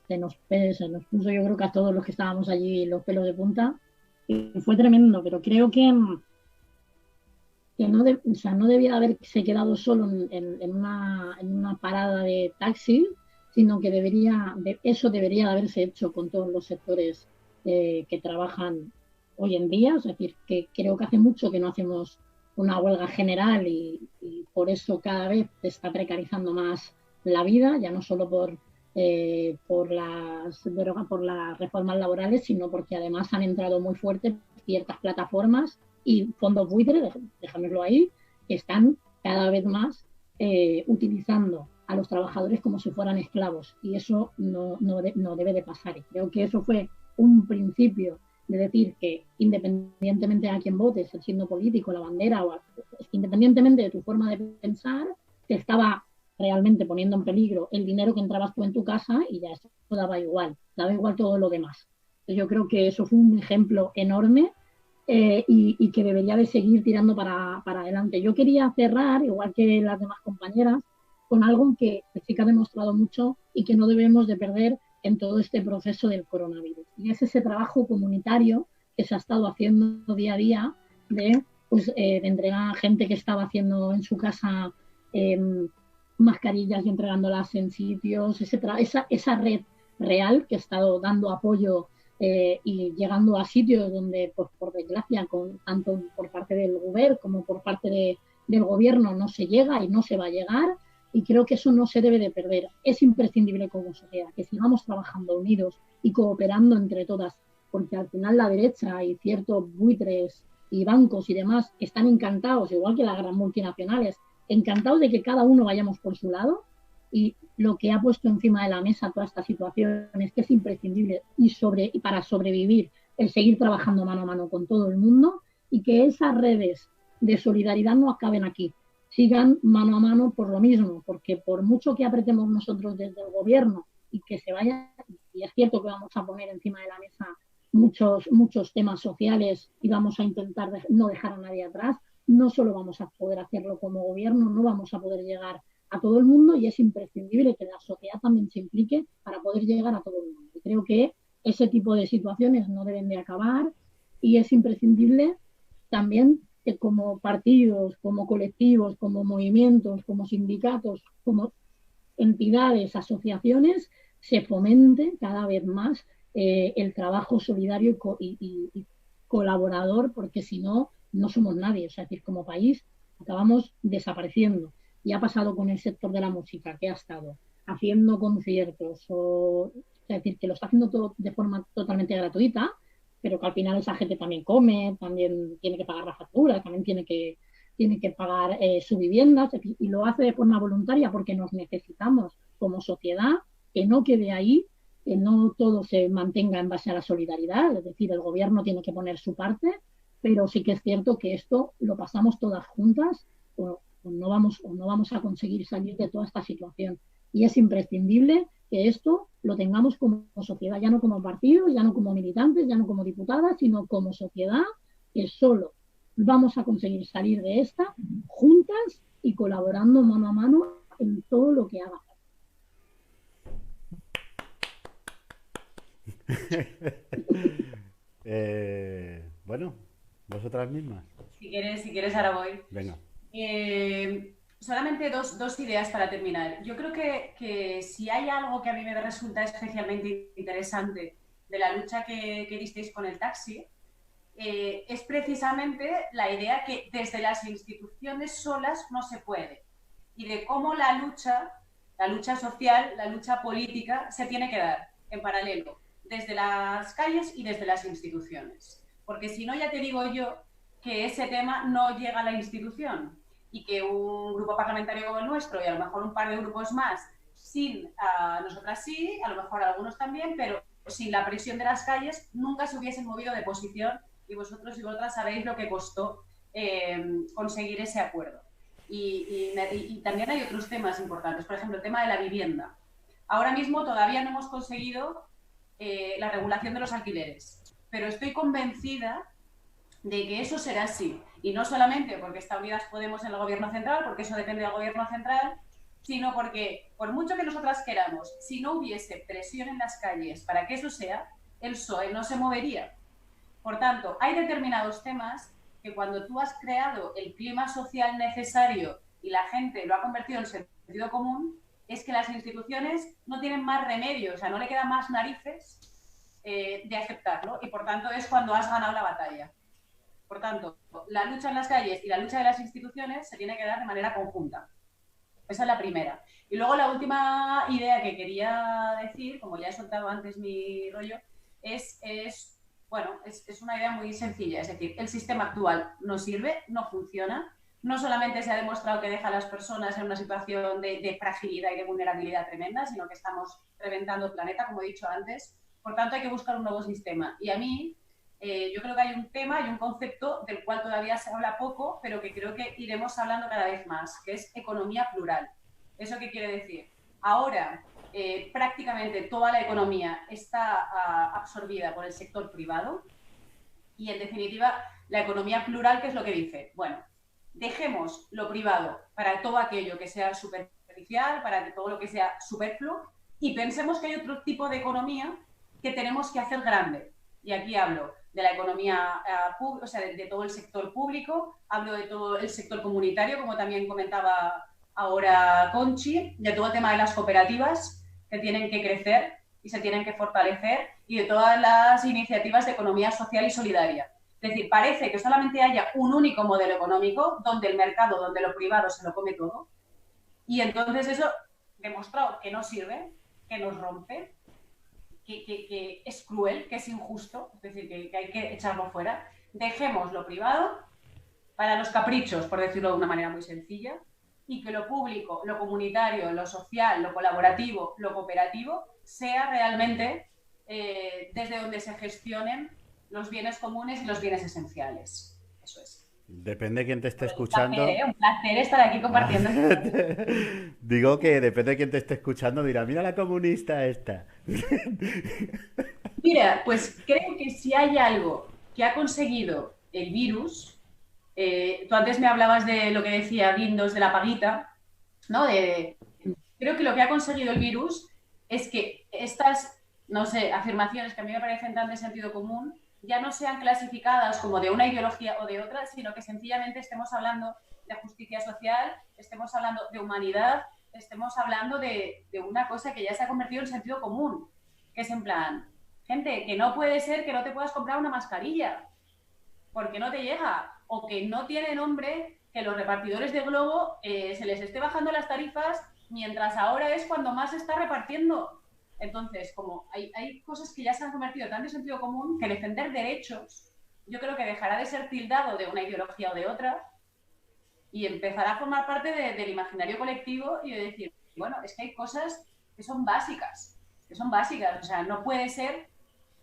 se nos puso, yo creo que a todos los que estábamos allí los pelos de punta, y fue tremendo, pero creo que o sea, no debía haberse quedado solo en una parada de taxi, sino que eso debería de haberse hecho con todos los sectores que trabajan hoy en día. Es decir, que creo que hace mucho que no hacemos una huelga general y por eso cada vez se está precarizando más la vida, ya no solo por las reformas laborales, sino porque además han entrado muy fuerte ciertas plataformas y fondos buitres, déjamelo ahí, que están cada vez más utilizando a los trabajadores como si fueran esclavos, y eso no debe de pasar. Y creo que eso fue un principio de decir que independientemente a quién votes, el signo político, la bandera, independientemente de tu forma de pensar, te estaba realmente poniendo en peligro el dinero que entrabas tú en tu casa, y ya eso daba igual todo lo demás. Entonces yo creo que eso fue un ejemplo enorme, y que debería de seguir tirando para adelante. Yo quería cerrar, igual que las demás compañeras, con algo que sí que ha demostrado mucho y que no debemos de perder en todo este proceso del coronavirus. Y es ese trabajo comunitario que se ha estado haciendo día a día de entregar a gente que estaba haciendo en su casa mascarillas y entregándolas en sitios, esa red real que ha estado dando apoyo y llegando a sitios donde, pues, por desgracia, tanto por parte del gobierno como por parte del gobierno no se llega y no se va a llegar, y creo que eso no se debe de perder. Es imprescindible como sociedad que sigamos trabajando unidos y cooperando entre todas, porque al final la derecha y ciertos buitres y bancos y demás están encantados, igual que las grandes multinacionales, encantados de que cada uno vayamos por su lado. Y lo que ha puesto encima de la mesa toda esta situación es que es imprescindible y para sobrevivir el seguir trabajando mano a mano con todo el mundo, y que esas redes de solidaridad no acaben aquí, sigan mano a mano por lo mismo, porque por mucho que apretemos nosotros desde el gobierno y que se vaya, y es cierto que vamos a poner encima de la mesa muchos temas sociales y vamos a intentar no dejar a nadie atrás, no solo vamos a poder hacerlo como gobierno, no vamos a poder llegar a todo el mundo, y es imprescindible que la sociedad también se implique para poder llegar a todo el mundo. Y creo que ese tipo de situaciones no deben de acabar, y es imprescindible también como partidos, como colectivos, como movimientos, como sindicatos, como entidades, asociaciones, se fomente cada vez más el trabajo solidario y colaborador, porque si no, no somos nadie. O sea, es decir, como país acabamos desapareciendo. Y ha pasado con el sector de la música, que ha estado haciendo conciertos, es decir, que lo está haciendo todo de forma totalmente gratuita, pero que al final esa gente también come, también tiene que pagar la factura, también tiene que pagar su vivienda, y lo hace de forma voluntaria porque nos necesitamos como sociedad, que no quede ahí, que no todo se mantenga en base a la solidaridad, es decir, el gobierno tiene que poner su parte, pero sí que es cierto que esto lo pasamos todas juntas o no vamos a conseguir salir de toda esta situación. Y es imprescindible que esto lo tengamos como sociedad, ya no como partido, ya no como militantes, ya no como diputadas, sino como sociedad, que solo vamos a conseguir salir de esta juntas y colaborando mano a mano en todo lo que haga. Bueno, vosotras mismas. Si quieres ahora voy. Venga. Solamente dos ideas para terminar. Yo creo que si hay algo que a mí me resulta especialmente interesante de la lucha que disteis con el taxi, es precisamente la idea que desde las instituciones solas no se puede, y de cómo la lucha social, la lucha política se tiene que dar en paralelo, desde las calles y desde las instituciones. Porque si no, ya te digo yo que ese tema no llega a la institución, y que un grupo parlamentario como el nuestro y a lo mejor un par de grupos más, sin nosotras sí, a lo mejor algunos también, pero sin la presión de las calles, nunca se hubiesen movido de posición, y vosotros y vosotras sabéis lo que costó conseguir ese acuerdo. Y también hay otros temas importantes, por ejemplo, el tema de la vivienda. Ahora mismo todavía no hemos conseguido la regulación de los alquileres, pero estoy convencida de que eso será así, y no solamente porque está Unidas Podemos en el gobierno central, porque eso depende del gobierno central, sino porque, por mucho que nosotras queramos, si no hubiese presión en las calles para que eso sea, el PSOE no se movería. Por tanto, hay determinados temas que cuando tú has creado el clima social necesario y la gente lo ha convertido en sentido común, es que las instituciones no tienen más remedio, o sea, no le quedan más narices de aceptarlo, y por tanto es cuando has ganado la batalla. Por tanto, la lucha en las calles y la lucha de las instituciones se tiene que dar de manera conjunta. Esa es la primera. Y luego la última idea que quería decir, como ya he soltado antes mi rollo, es una idea muy sencilla. Es decir, el sistema actual no sirve, no funciona. No solamente se ha demostrado que deja a las personas en una situación de fragilidad y de vulnerabilidad tremenda, sino que estamos reventando el planeta, como he dicho antes. Por tanto, hay que buscar un nuevo sistema. Y a mí, yo creo que hay un tema y un concepto del cual todavía se habla poco, pero que creo que iremos hablando cada vez más, que es economía plural. ¿Eso qué quiere decir? Ahora, prácticamente toda la economía está absorbida por el sector privado, y, en definitiva, la economía plural, ¿qué es lo que dice? Bueno, dejemos lo privado para todo aquello que sea superficial, para todo lo que sea superfluo, y pensemos que hay otro tipo de economía que tenemos que hacer grande. Y aquí hablo de la economía pública, o sea, de todo el sector público, hablo de todo el sector comunitario, como también comentaba ahora Conchi, de todo el tema de las cooperativas que tienen que crecer y se tienen que fortalecer, y de todas las iniciativas de economía social y solidaria. Es decir, parece que solamente haya un único modelo económico donde el mercado, donde lo privado se lo come todo, y entonces eso demostrado que no sirve, que nos rompe, que es cruel, que es injusto, es decir, que hay que echarlo fuera. Dejemos lo privado para los caprichos, por decirlo de una manera muy sencilla, y que lo público, lo comunitario, lo social, lo colaborativo, lo cooperativo, sea realmente desde donde se gestionen los bienes comunes y los bienes esenciales. Eso es. Depende de quién te esté escuchando. Un placer estar aquí compartiendo. Digo que depende de quién te esté escuchando, dirá, mira la comunista esta. Mira, pues creo que si hay algo que ha conseguido el virus, tú antes me hablabas de lo que decía Guindos de la paguita, ¿no? Creo que lo que ha conseguido el virus es que estas, no sé, afirmaciones que a mí me parecen tan de sentido común, ya no sean clasificadas como de una ideología o de otra, sino que sencillamente estemos hablando de justicia social, estemos hablando de humanidad, estemos hablando de una cosa que ya se ha convertido en sentido común, que es en plan, gente, que no puede ser que no te puedas comprar una mascarilla porque no te llega, o que no tiene nombre que los repartidores de Globo se les esté bajando las tarifas, mientras ahora es cuando más se está repartiendo. Entonces, como hay cosas que ya se han convertido tan de sentido común que defender derechos, yo creo que dejará de ser tildado de una ideología o de otra y empezará a formar parte del imaginario colectivo y de decir, bueno, es que hay cosas que son básicas, o sea, no puede ser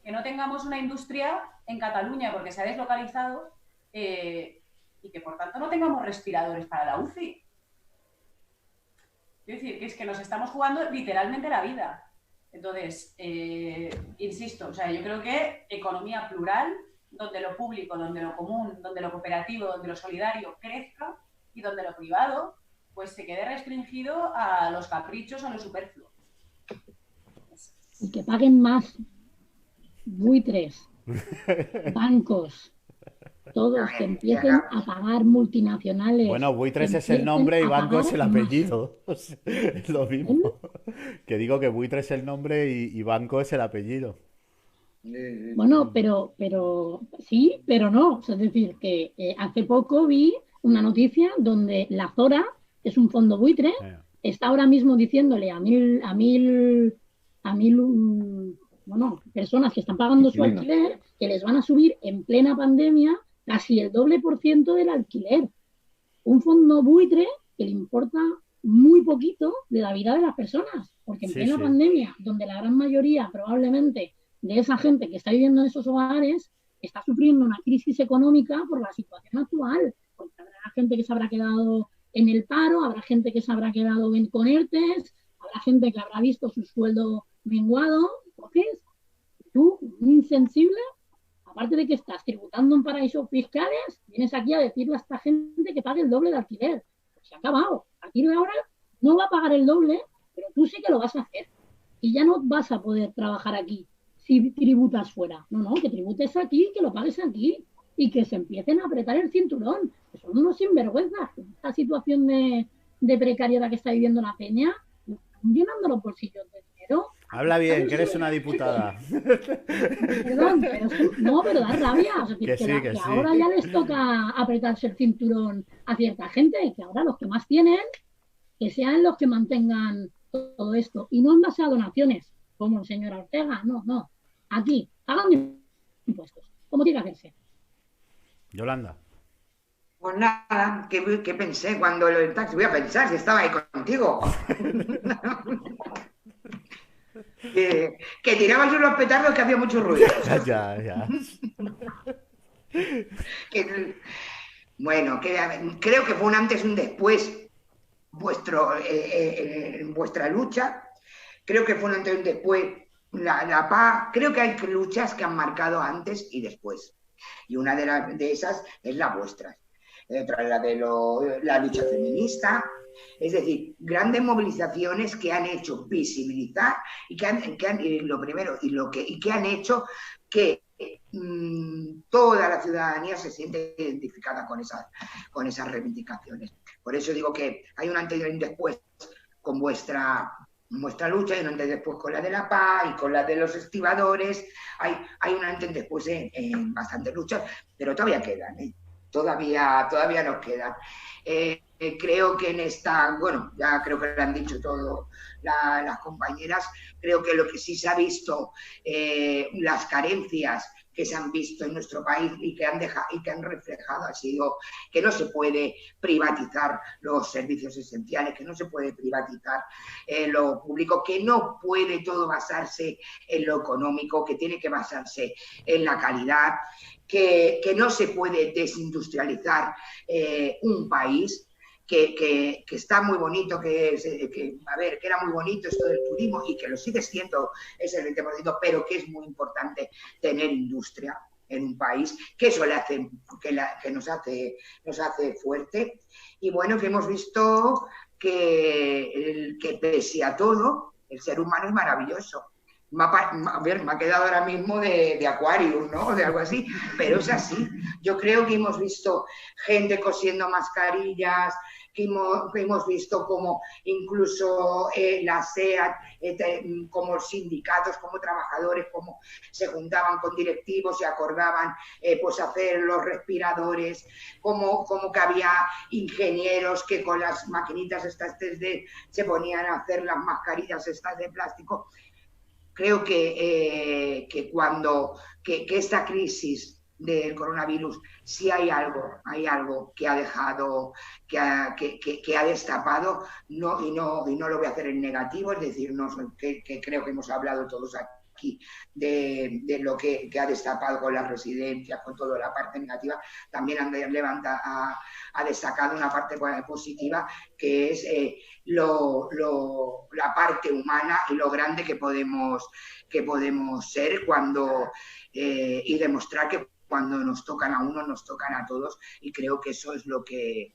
que no tengamos una industria en Cataluña porque se ha deslocalizado y que por tanto no tengamos respiradores para la UCI. Es decir, que es que nos estamos jugando literalmente la vida. Entonces, insisto, o sea, yo creo que economía plural, donde lo público, donde lo común, donde lo cooperativo, donde lo solidario crezca y donde lo privado pues se quede restringido a los caprichos o a lo superfluo. Y que paguen más buitres, bancos, todos que empiecen a pagar multinacionales. Bueno, buitres es el nombre y banco es el apellido. Es lo mismo. Que digo que buitre es el nombre y banco es el apellido. Bueno, pero sí, pero no. O sea, es decir, que hace poco vi una noticia donde la Zora, que es un fondo buitre, está ahora mismo diciéndole a mil personas que están pagando su alquiler que les van a subir en plena pandemia casi el doble% del alquiler. Un fondo buitre que le importa muy poquito de la vida de las personas, porque en plena pandemia, donde la gran mayoría probablemente de esa gente que está viviendo en esos hogares está sufriendo una crisis económica por la situación actual, porque habrá gente que se habrá quedado en el paro, habrá gente que se habrá quedado con ERTES, habrá gente que habrá visto su sueldo menguado. Entonces, tú, un insensible, aparte de que estás tributando en paraísos fiscales, vienes aquí a decirle a esta gente que pague el doble de alquiler. Pues se ha acabado. Aquí ahora no va a pagar el doble, pero tú sí que lo vas a hacer. Y ya no vas a poder trabajar aquí si tributas fuera. No, que tributes aquí, que lo pagues aquí y que se empiecen a apretar el cinturón. Que son unos sinvergüenzas. Esta situación de precariedad que está viviendo la peña, están llenando los bolsillos de dinero. Habla bien, que eres una diputada. Perdón, pero da rabia. O sea, que ahora ya les toca apretarse el cinturón a cierta gente, que ahora los que más tienen, que sean los que mantengan todo esto. Y no en base a donaciones, como el señor Ortega, no. Aquí, hagan impuestos, como tiene que hacerse. Yolanda. Pues nada, ¿qué pensé cuando lo del taxi? Voy a pensar si estaba ahí contigo. Que tirabas unos petardos que había mucho ruido. Ya. Bueno, creo que fue un antes y un después vuestra lucha. Creo que fue un antes y un después la paz. Creo que hay luchas que han marcado antes y después. Y una de esas es la vuestra. Otra es la lucha feminista. Es decir, grandes movilizaciones que han hecho visibilizar y que han hecho que toda la ciudadanía se siente identificada con esas reivindicaciones. Por eso digo que hay un antes y un después con vuestra lucha, y un antes y después con la de la paz y con la de los estibadores. Hay un antes y después en bastantes luchas, pero todavía quedan, todavía nos quedan. Creo que en esta, ya creo que lo han dicho todo las compañeras, creo que lo que sí se ha visto, las carencias que se han visto en nuestro país y que han reflejado ha sido que no se puede privatizar los servicios esenciales, que no se puede privatizar lo público, que no puede todo basarse en lo económico, que tiene que basarse en la calidad, que no se puede desindustrializar un país. Que está muy bonito, que era muy bonito esto del turismo y que lo sigue siendo ese 20%, pero que es muy importante tener industria en un país, que eso le hace, que nos hace fuerte. Y bueno, que hemos visto que pese a todo, el ser humano es maravilloso. a ver, me ha quedado ahora mismo de Aquarius, ¿no? De algo así, pero es así. Yo creo que hemos visto gente cosiendo mascarillas, que hemos visto como incluso la SEAT, como sindicatos, como trabajadores, como se juntaban con directivos y acordaban pues hacer los respiradores, como que había ingenieros que con las maquinitas estas 3D se ponían a hacer las mascarillas estas de plástico. Creo que esta crisis del coronavirus, si hay algo que ha dejado, que ha destapado, y no lo voy a hacer en negativo, es decir, que creo que hemos hablado todos aquí de lo que ha destapado con las residencias, con toda la parte negativa, también ha destacado una parte positiva, que es la parte humana y lo grande que podemos ser y demostrar que cuando nos tocan a uno, nos tocan a todos, y creo que eso es lo que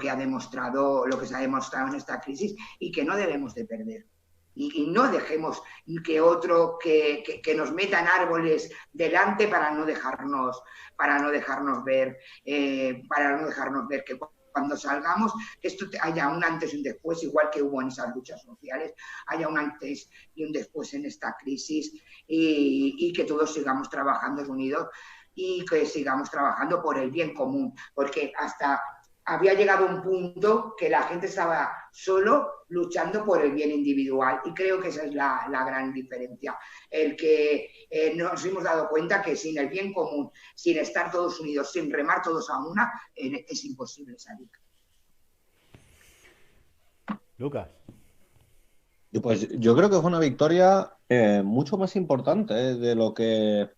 se ha demostrado en esta crisis, y que no debemos de perder. Y no dejemos que nos metan árboles delante para no dejarnos ver que cuando salgamos, que esto haya un antes y un después, igual que hubo en esas luchas sociales, haya un antes y un después en esta crisis, y que todos sigamos trabajando unidos y que sigamos trabajando por el bien común, porque hasta había llegado un punto que la gente estaba solo luchando por el bien individual, y creo que esa es la gran diferencia, el que nos hemos dado cuenta que sin el bien común, sin estar todos unidos, sin remar todos a una, es imposible salir. Lucas. Pues yo creo que fue una victoria mucho más importante de lo que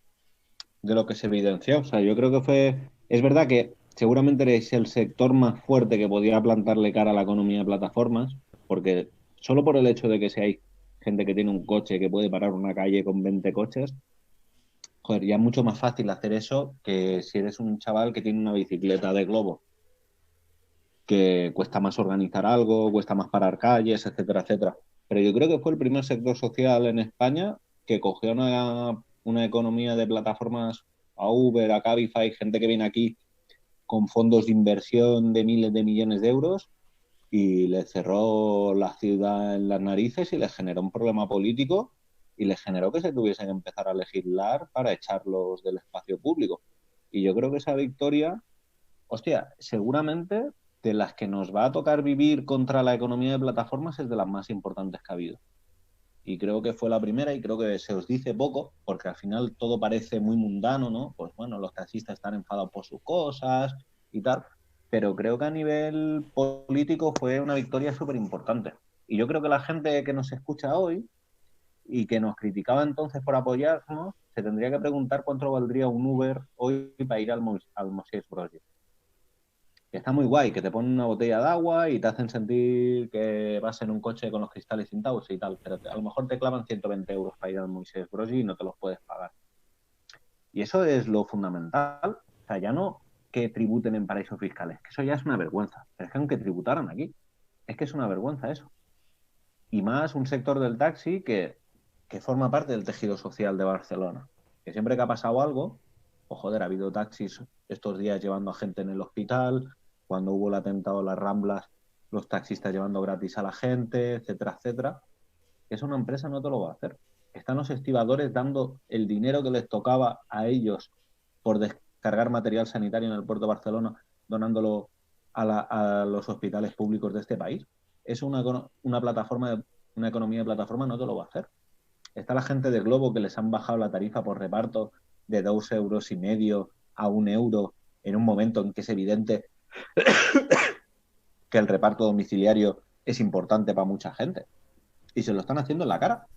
se evidenció. O sea, yo creo que es verdad que seguramente es el sector más fuerte que podía plantarle cara a la economía de plataformas, porque solo por el hecho de que si hay gente que tiene un coche que puede parar una calle con 20 coches, joder, ya es mucho más fácil hacer eso que si eres un chaval que tiene una bicicleta de globo, que cuesta más organizar algo, cuesta más parar calles, etcétera, etcétera. Pero yo creo que fue el primer sector social en España que cogió una economía de plataformas, a Uber, a Cabify, gente que viene aquí con fondos de inversión de miles de millones de euros, y le cerró la ciudad en las narices y le generó un problema político, y le generó que se tuviesen que empezar a legislar para echarlos del espacio público. Y yo creo que esa victoria, hostia, seguramente de las que nos va a tocar vivir contra la economía de plataformas es de las más importantes que ha habido. Y creo que fue la primera, y creo que se os dice poco, porque al final todo parece muy mundano, ¿no? Pues bueno, los taxistas están enfadados por sus cosas y tal, pero creo que a nivel político fue una victoria súper importante. Y yo creo que la gente que nos escucha hoy y que nos criticaba entonces por apoyarnos, se tendría que preguntar cuánto valdría un Uber hoy para ir al Mosies Project. Que está muy guay, que te ponen una botella de agua y te hacen sentir que vas en un coche con los cristales tintados y tal, pero a lo mejor te clavan 120 euros para ir al Moisés Broggi y no te los puedes pagar. Y eso es lo fundamental. O sea, ya no que tributen en paraísos fiscales, que eso ya es una vergüenza. Pero es que aunque tributaran aquí, es que es una vergüenza eso. Y más un sector del taxi que forma parte del tejido social de Barcelona. Que siempre que ha pasado algo, pues joder, ha habido taxis estos días llevando a gente en el hospital. Cuando hubo el atentado en las Ramblas, los taxistas llevando gratis a la gente, etcétera, etcétera. Eso una empresa no te lo va a hacer. Están los estibadores dando el dinero que les tocaba a ellos por descargar material sanitario en el puerto de Barcelona, donándolo a los hospitales públicos de este país. Eso una economía de plataforma no te lo va a hacer. Está la gente de Globo, que les han bajado la tarifa por reparto de 2,5 euros a 1 euro en un momento en que es evidente que el reparto domiciliario es importante para mucha gente, y se lo están haciendo en la cara.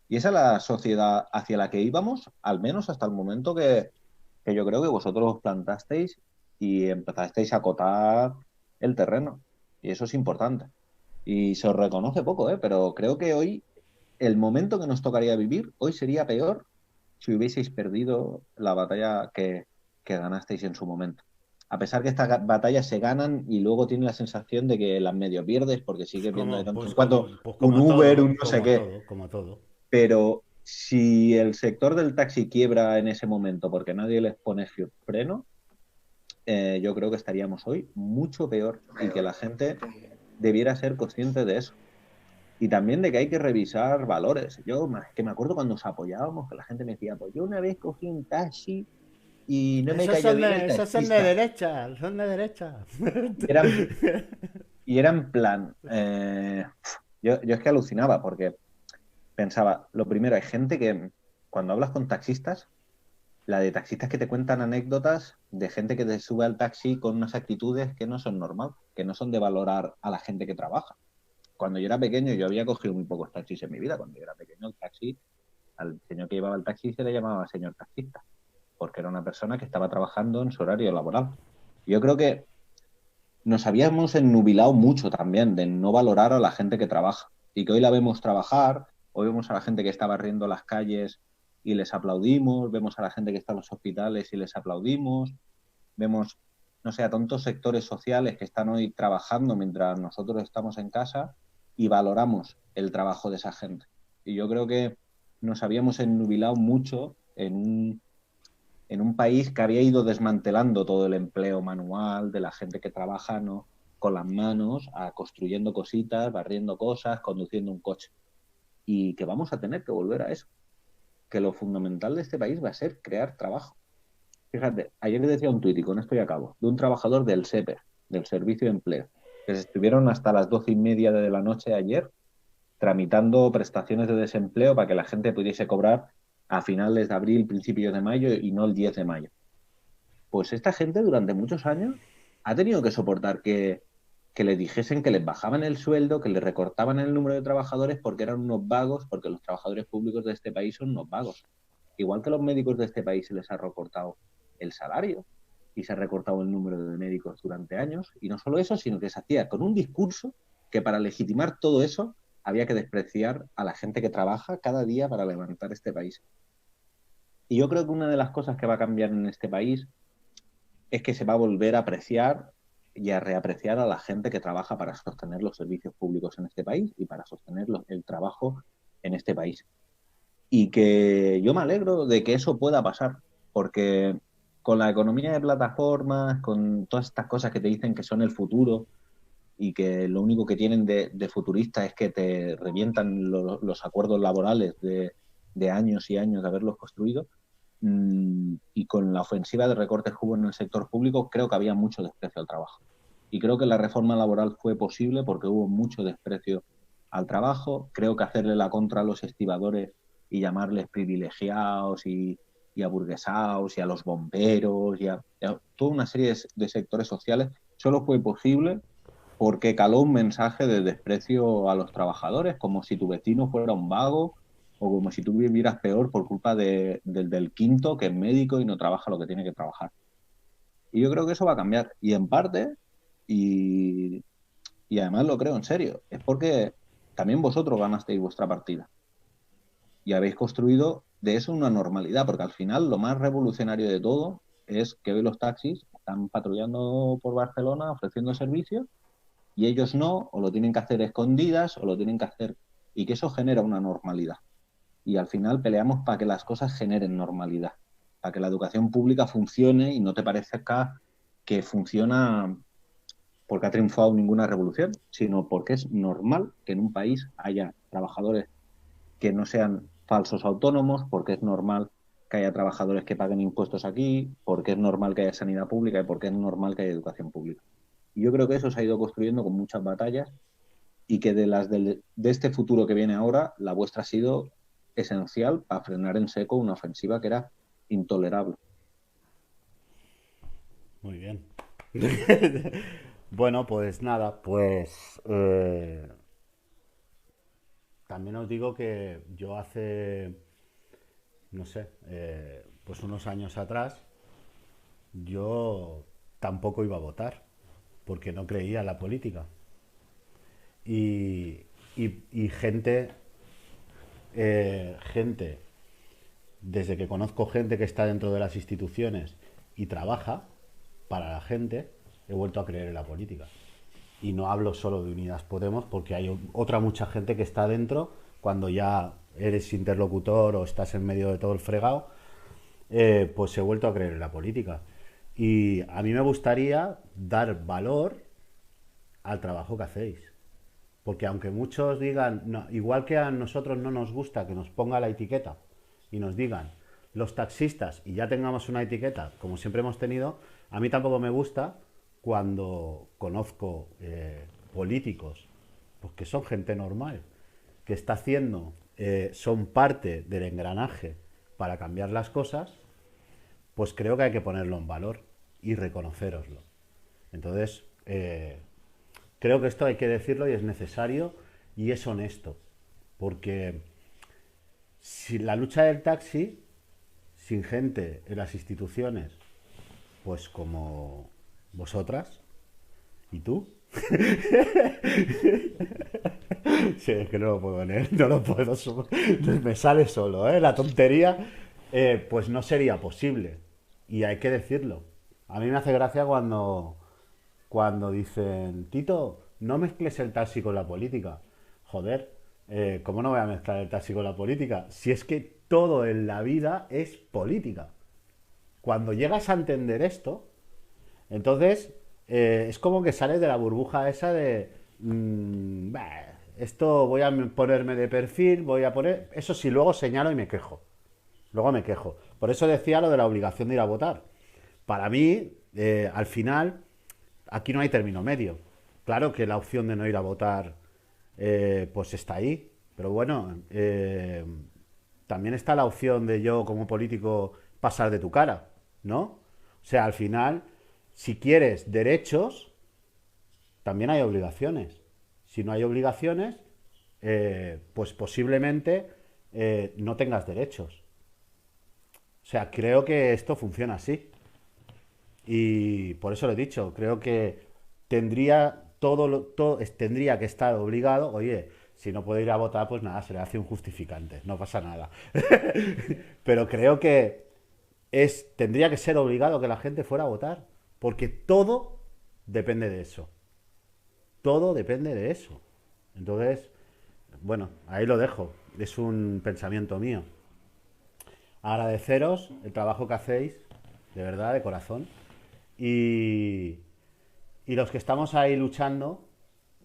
Y esa es la sociedad hacia la que íbamos, al menos hasta el momento que yo creo que vosotros os plantasteis y empezasteis a acotar el terreno, y eso es importante y se os reconoce poco, pero creo que hoy el momento que nos tocaría vivir hoy sería peor si hubieseis perdido la batalla que ganasteis en su momento. A pesar que estas batallas se ganan y luego tienes la sensación de que las medio pierdes porque sigues viendo de tanto en cuanto un Uber, un no sé qué. Como todo. pero si el sector del taxi quiebra en ese momento porque nadie les pone freno, yo creo que estaríamos hoy mucho peor y que la gente debiera ser consciente de eso. Y también de que hay que revisar valores. Yo que me acuerdo cuando nos apoyábamos, que la gente me decía, pues yo una vez cogí un taxi y no me cayó bien el Esos son de taxista. derecha, son de derecha. Y era en plan, yo es que alucinaba porque pensaba, lo primero, hay gente que cuando hablas con taxistas, la de taxistas que te cuentan anécdotas de gente que te sube al taxi con unas actitudes que no son normal, que no son de valorar a la gente que trabaja. Cuando yo era pequeño, yo había cogido muy pocos taxis en mi vida. Cuando yo era pequeño, el taxi, al señor que llevaba el taxi se le llamaba señor taxista, porque era una persona que estaba trabajando en su horario laboral. Yo creo que nos habíamos ennubilado mucho también de no valorar a la gente que trabaja y que hoy la vemos trabajar, hoy vemos a la gente que está barriendo las calles y les aplaudimos, vemos a la gente que está en los hospitales y les aplaudimos, vemos, no sé, a tantos sectores sociales que están hoy trabajando mientras nosotros estamos en casa y valoramos el trabajo de esa gente. Y yo creo que nos habíamos ennubilado mucho en un país que había ido desmantelando todo el empleo manual de la gente que trabaja, ¿no?, con las manos, construyendo cositas, barriendo cosas, conduciendo un coche. Y que vamos a tener que volver a eso. Que lo fundamental de este país va a ser crear trabajo. Fíjate, ayer le decía un tuit, y con esto ya acabo, de un trabajador del SEPER, del Servicio de Empleo, que se estuvieron hasta las 12:30 de la noche ayer tramitando prestaciones de desempleo para que la gente pudiese cobrar a finales de abril, principios de mayo y no el 10 de mayo. Pues esta gente durante muchos años ha tenido que soportar que les dijesen que les bajaban el sueldo, que les recortaban el número de trabajadores porque eran unos vagos, porque los trabajadores públicos de este país son unos vagos. Igual que a los médicos de este país se les ha recortado el salario y se ha recortado el número de médicos durante años. Y no solo eso, sino que se hacía con un discurso que para legitimar todo eso había que despreciar a la gente que trabaja cada día para levantar este país. Y yo creo que una de las cosas que va a cambiar en este país es que se va a volver a apreciar y a reapreciar a la gente que trabaja para sostener los servicios públicos en este país y para sostener el trabajo en este país. Y que yo me alegro de que eso pueda pasar, porque con la economía de plataformas, con todas estas cosas que te dicen que son el futuro y que lo único que tienen de futurista es que te revientan los acuerdos laborales de años y años de haberlos construido, y con la ofensiva de recortes que hubo en el sector público, creo que había mucho desprecio al trabajo. Y creo que la reforma laboral fue posible porque hubo mucho desprecio al trabajo. Creo que hacerle la contra a los estibadores y llamarles privilegiados y aburguesados y a los bomberos y a toda una serie de sectores sociales solo fue posible porque caló un mensaje de desprecio a los trabajadores, como si tu vecino fuera un vago o como si tú vivieras peor por culpa del quinto, que es médico y no trabaja lo que tiene que trabajar. Y yo creo que eso va a cambiar. Y en parte, y además lo creo en serio, es porque también vosotros ganasteis vuestra partida. Y habéis construido de eso una normalidad, porque al final lo más revolucionario de todo es que hoy los taxis están patrullando por Barcelona ofreciendo servicios y ellos no, o lo tienen que hacer escondidas, o lo tienen que hacer, y que eso genera una normalidad. Y al final peleamos para que las cosas generen normalidad, para que la educación pública funcione y no te parezca que funciona porque ha triunfado ninguna revolución, sino porque es normal que en un país haya trabajadores que no sean falsos autónomos, porque es normal que haya trabajadores que paguen impuestos aquí, porque es normal que haya sanidad pública y porque es normal que haya educación pública. Y yo creo que eso se ha ido construyendo con muchas batallas y que de este futuro que viene ahora, la vuestra ha sido esencial para frenar en seco una ofensiva que era intolerable. Muy bien. Bueno, pues nada, pues también os digo que yo hace, no sé, pues unos años atrás, yo tampoco iba a votar, porque no creía en la política. Y gente, desde que conozco gente que está dentro de las instituciones y trabaja para la gente, he vuelto a creer en la política. Y no hablo solo de Unidas Podemos, porque hay otra mucha gente que está dentro cuando ya eres interlocutor o estás en medio de todo el fregado, pues he vuelto a creer en la política. Y a mí me gustaría dar valor al trabajo que hacéis. Porque aunque muchos digan, no, igual que a nosotros no nos gusta que nos ponga la etiqueta y nos digan los taxistas y ya tengamos una etiqueta, como siempre hemos tenido, a mí tampoco me gusta cuando conozco políticos, pues que son gente normal, que está haciendo, son parte del engranaje para cambiar las cosas, pues creo que hay que ponerlo en valor y reconocéroslo. Entonces, creo que esto hay que decirlo y es necesario y es honesto, porque si la lucha del taxi, sin gente en las instituciones, pues como vosotras y tú, sí, es que no lo puedo leer, no lo puedo, me sale solo, la tontería, pues no sería posible y hay que decirlo. A mí me hace gracia cuando dicen, Tito, no mezcles el taxi con la política. Joder, ¿cómo no voy a mezclar el taxi con la política? Si es que todo en la vida es política. Cuando llegas a entender esto, entonces es como que sales de la burbuja esa de esto voy a ponerme de perfil, voy a poner... Eso sí, luego señalo y me quejo. Luego me quejo. Por eso decía lo de la obligación de ir a votar. Para mí, al final, aquí no hay término medio. Claro que la opción de no ir a votar pues está ahí. Pero bueno, también está la opción de yo como político pasar de tu cara, ¿no? O sea, al final, si quieres derechos, también hay obligaciones. Si no hay obligaciones, pues posiblemente no tengas derechos. O sea, creo que esto funciona así. Y por eso lo he dicho, creo que tendría tendría que estar obligado, oye, si no puedo ir a votar, pues nada, se le hace un justificante, no pasa nada. Pero creo que tendría que ser obligado que la gente fuera a votar, porque todo depende de eso. Todo depende de eso. Entonces, bueno, ahí lo dejo. Es un pensamiento mío. Agradeceros el trabajo que hacéis, de verdad, de corazón. Y los que estamos ahí luchando,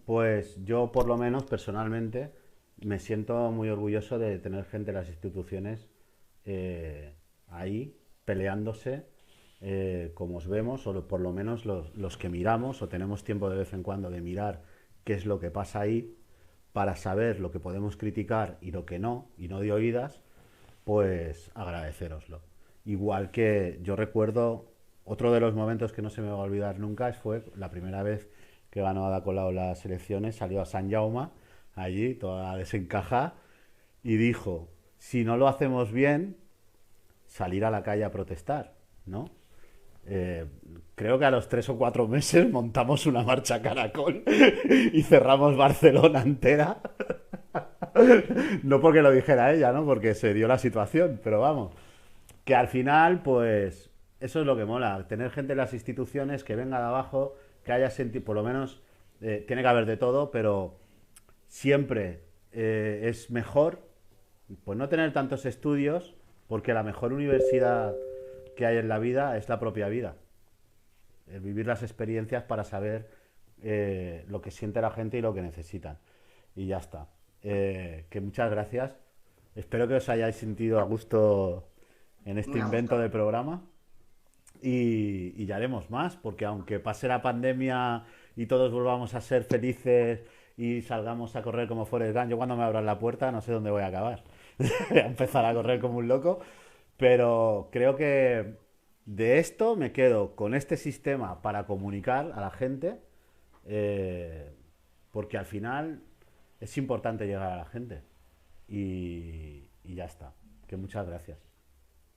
pues yo por lo menos personalmente me siento muy orgulloso de tener gente en las instituciones ahí peleándose, como os vemos, o por lo menos los que miramos o tenemos tiempo de vez en cuando de mirar qué es lo que pasa ahí para saber lo que podemos criticar y lo que no, y no de oídas, pues agradecéroslo. Igual que yo recuerdo otro de los momentos que no se me va a olvidar nunca fue la primera vez que ganó Ada Colau las elecciones, salió a Sant Jaume, allí, toda desencajada, y dijo, si no lo hacemos bien, salir a la calle a protestar, ¿no? Creo que a los 3 o 4 meses montamos una marcha caracol y cerramos Barcelona entera. No porque lo dijera ella, ¿no? Porque se dio la situación, pero vamos, que al final, pues, eso es lo que mola, tener gente en las instituciones que venga de abajo, que haya sentido, por lo menos, tiene que haber de todo, pero siempre es mejor, pues no tener tantos estudios, porque la mejor universidad que hay en la vida es la propia vida. El vivir las experiencias para saber lo que siente la gente y lo que necesitan. Y ya está. Que muchas gracias. Espero que os hayáis sentido a gusto en este invento de programa. Y ya haremos más, porque aunque pase la pandemia y todos volvamos a ser felices y salgamos a correr como Forrest Gump, yo cuando me abran la puerta no sé dónde voy a acabar. Voy a empezar a correr como un loco. Pero creo que de esto me quedo con este sistema para comunicar a la gente, porque al final es importante llegar a la gente. Y ya está. Que muchas gracias.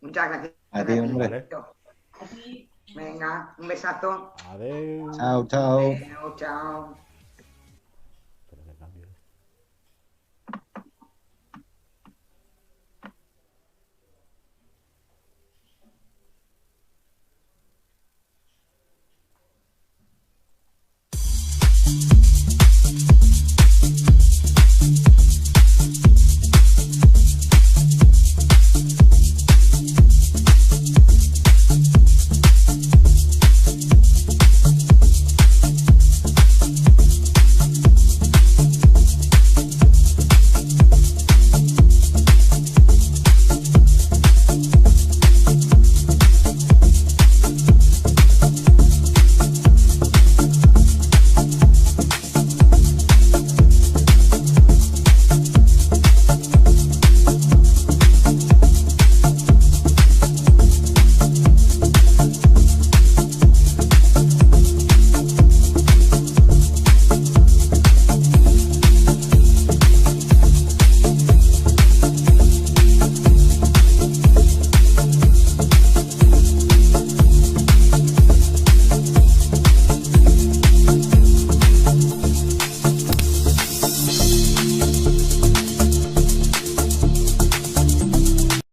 Muchas gracias. A ti, hombre. ¿Vale? Venga, un besazo. Adiós. Chao, chao. Chao.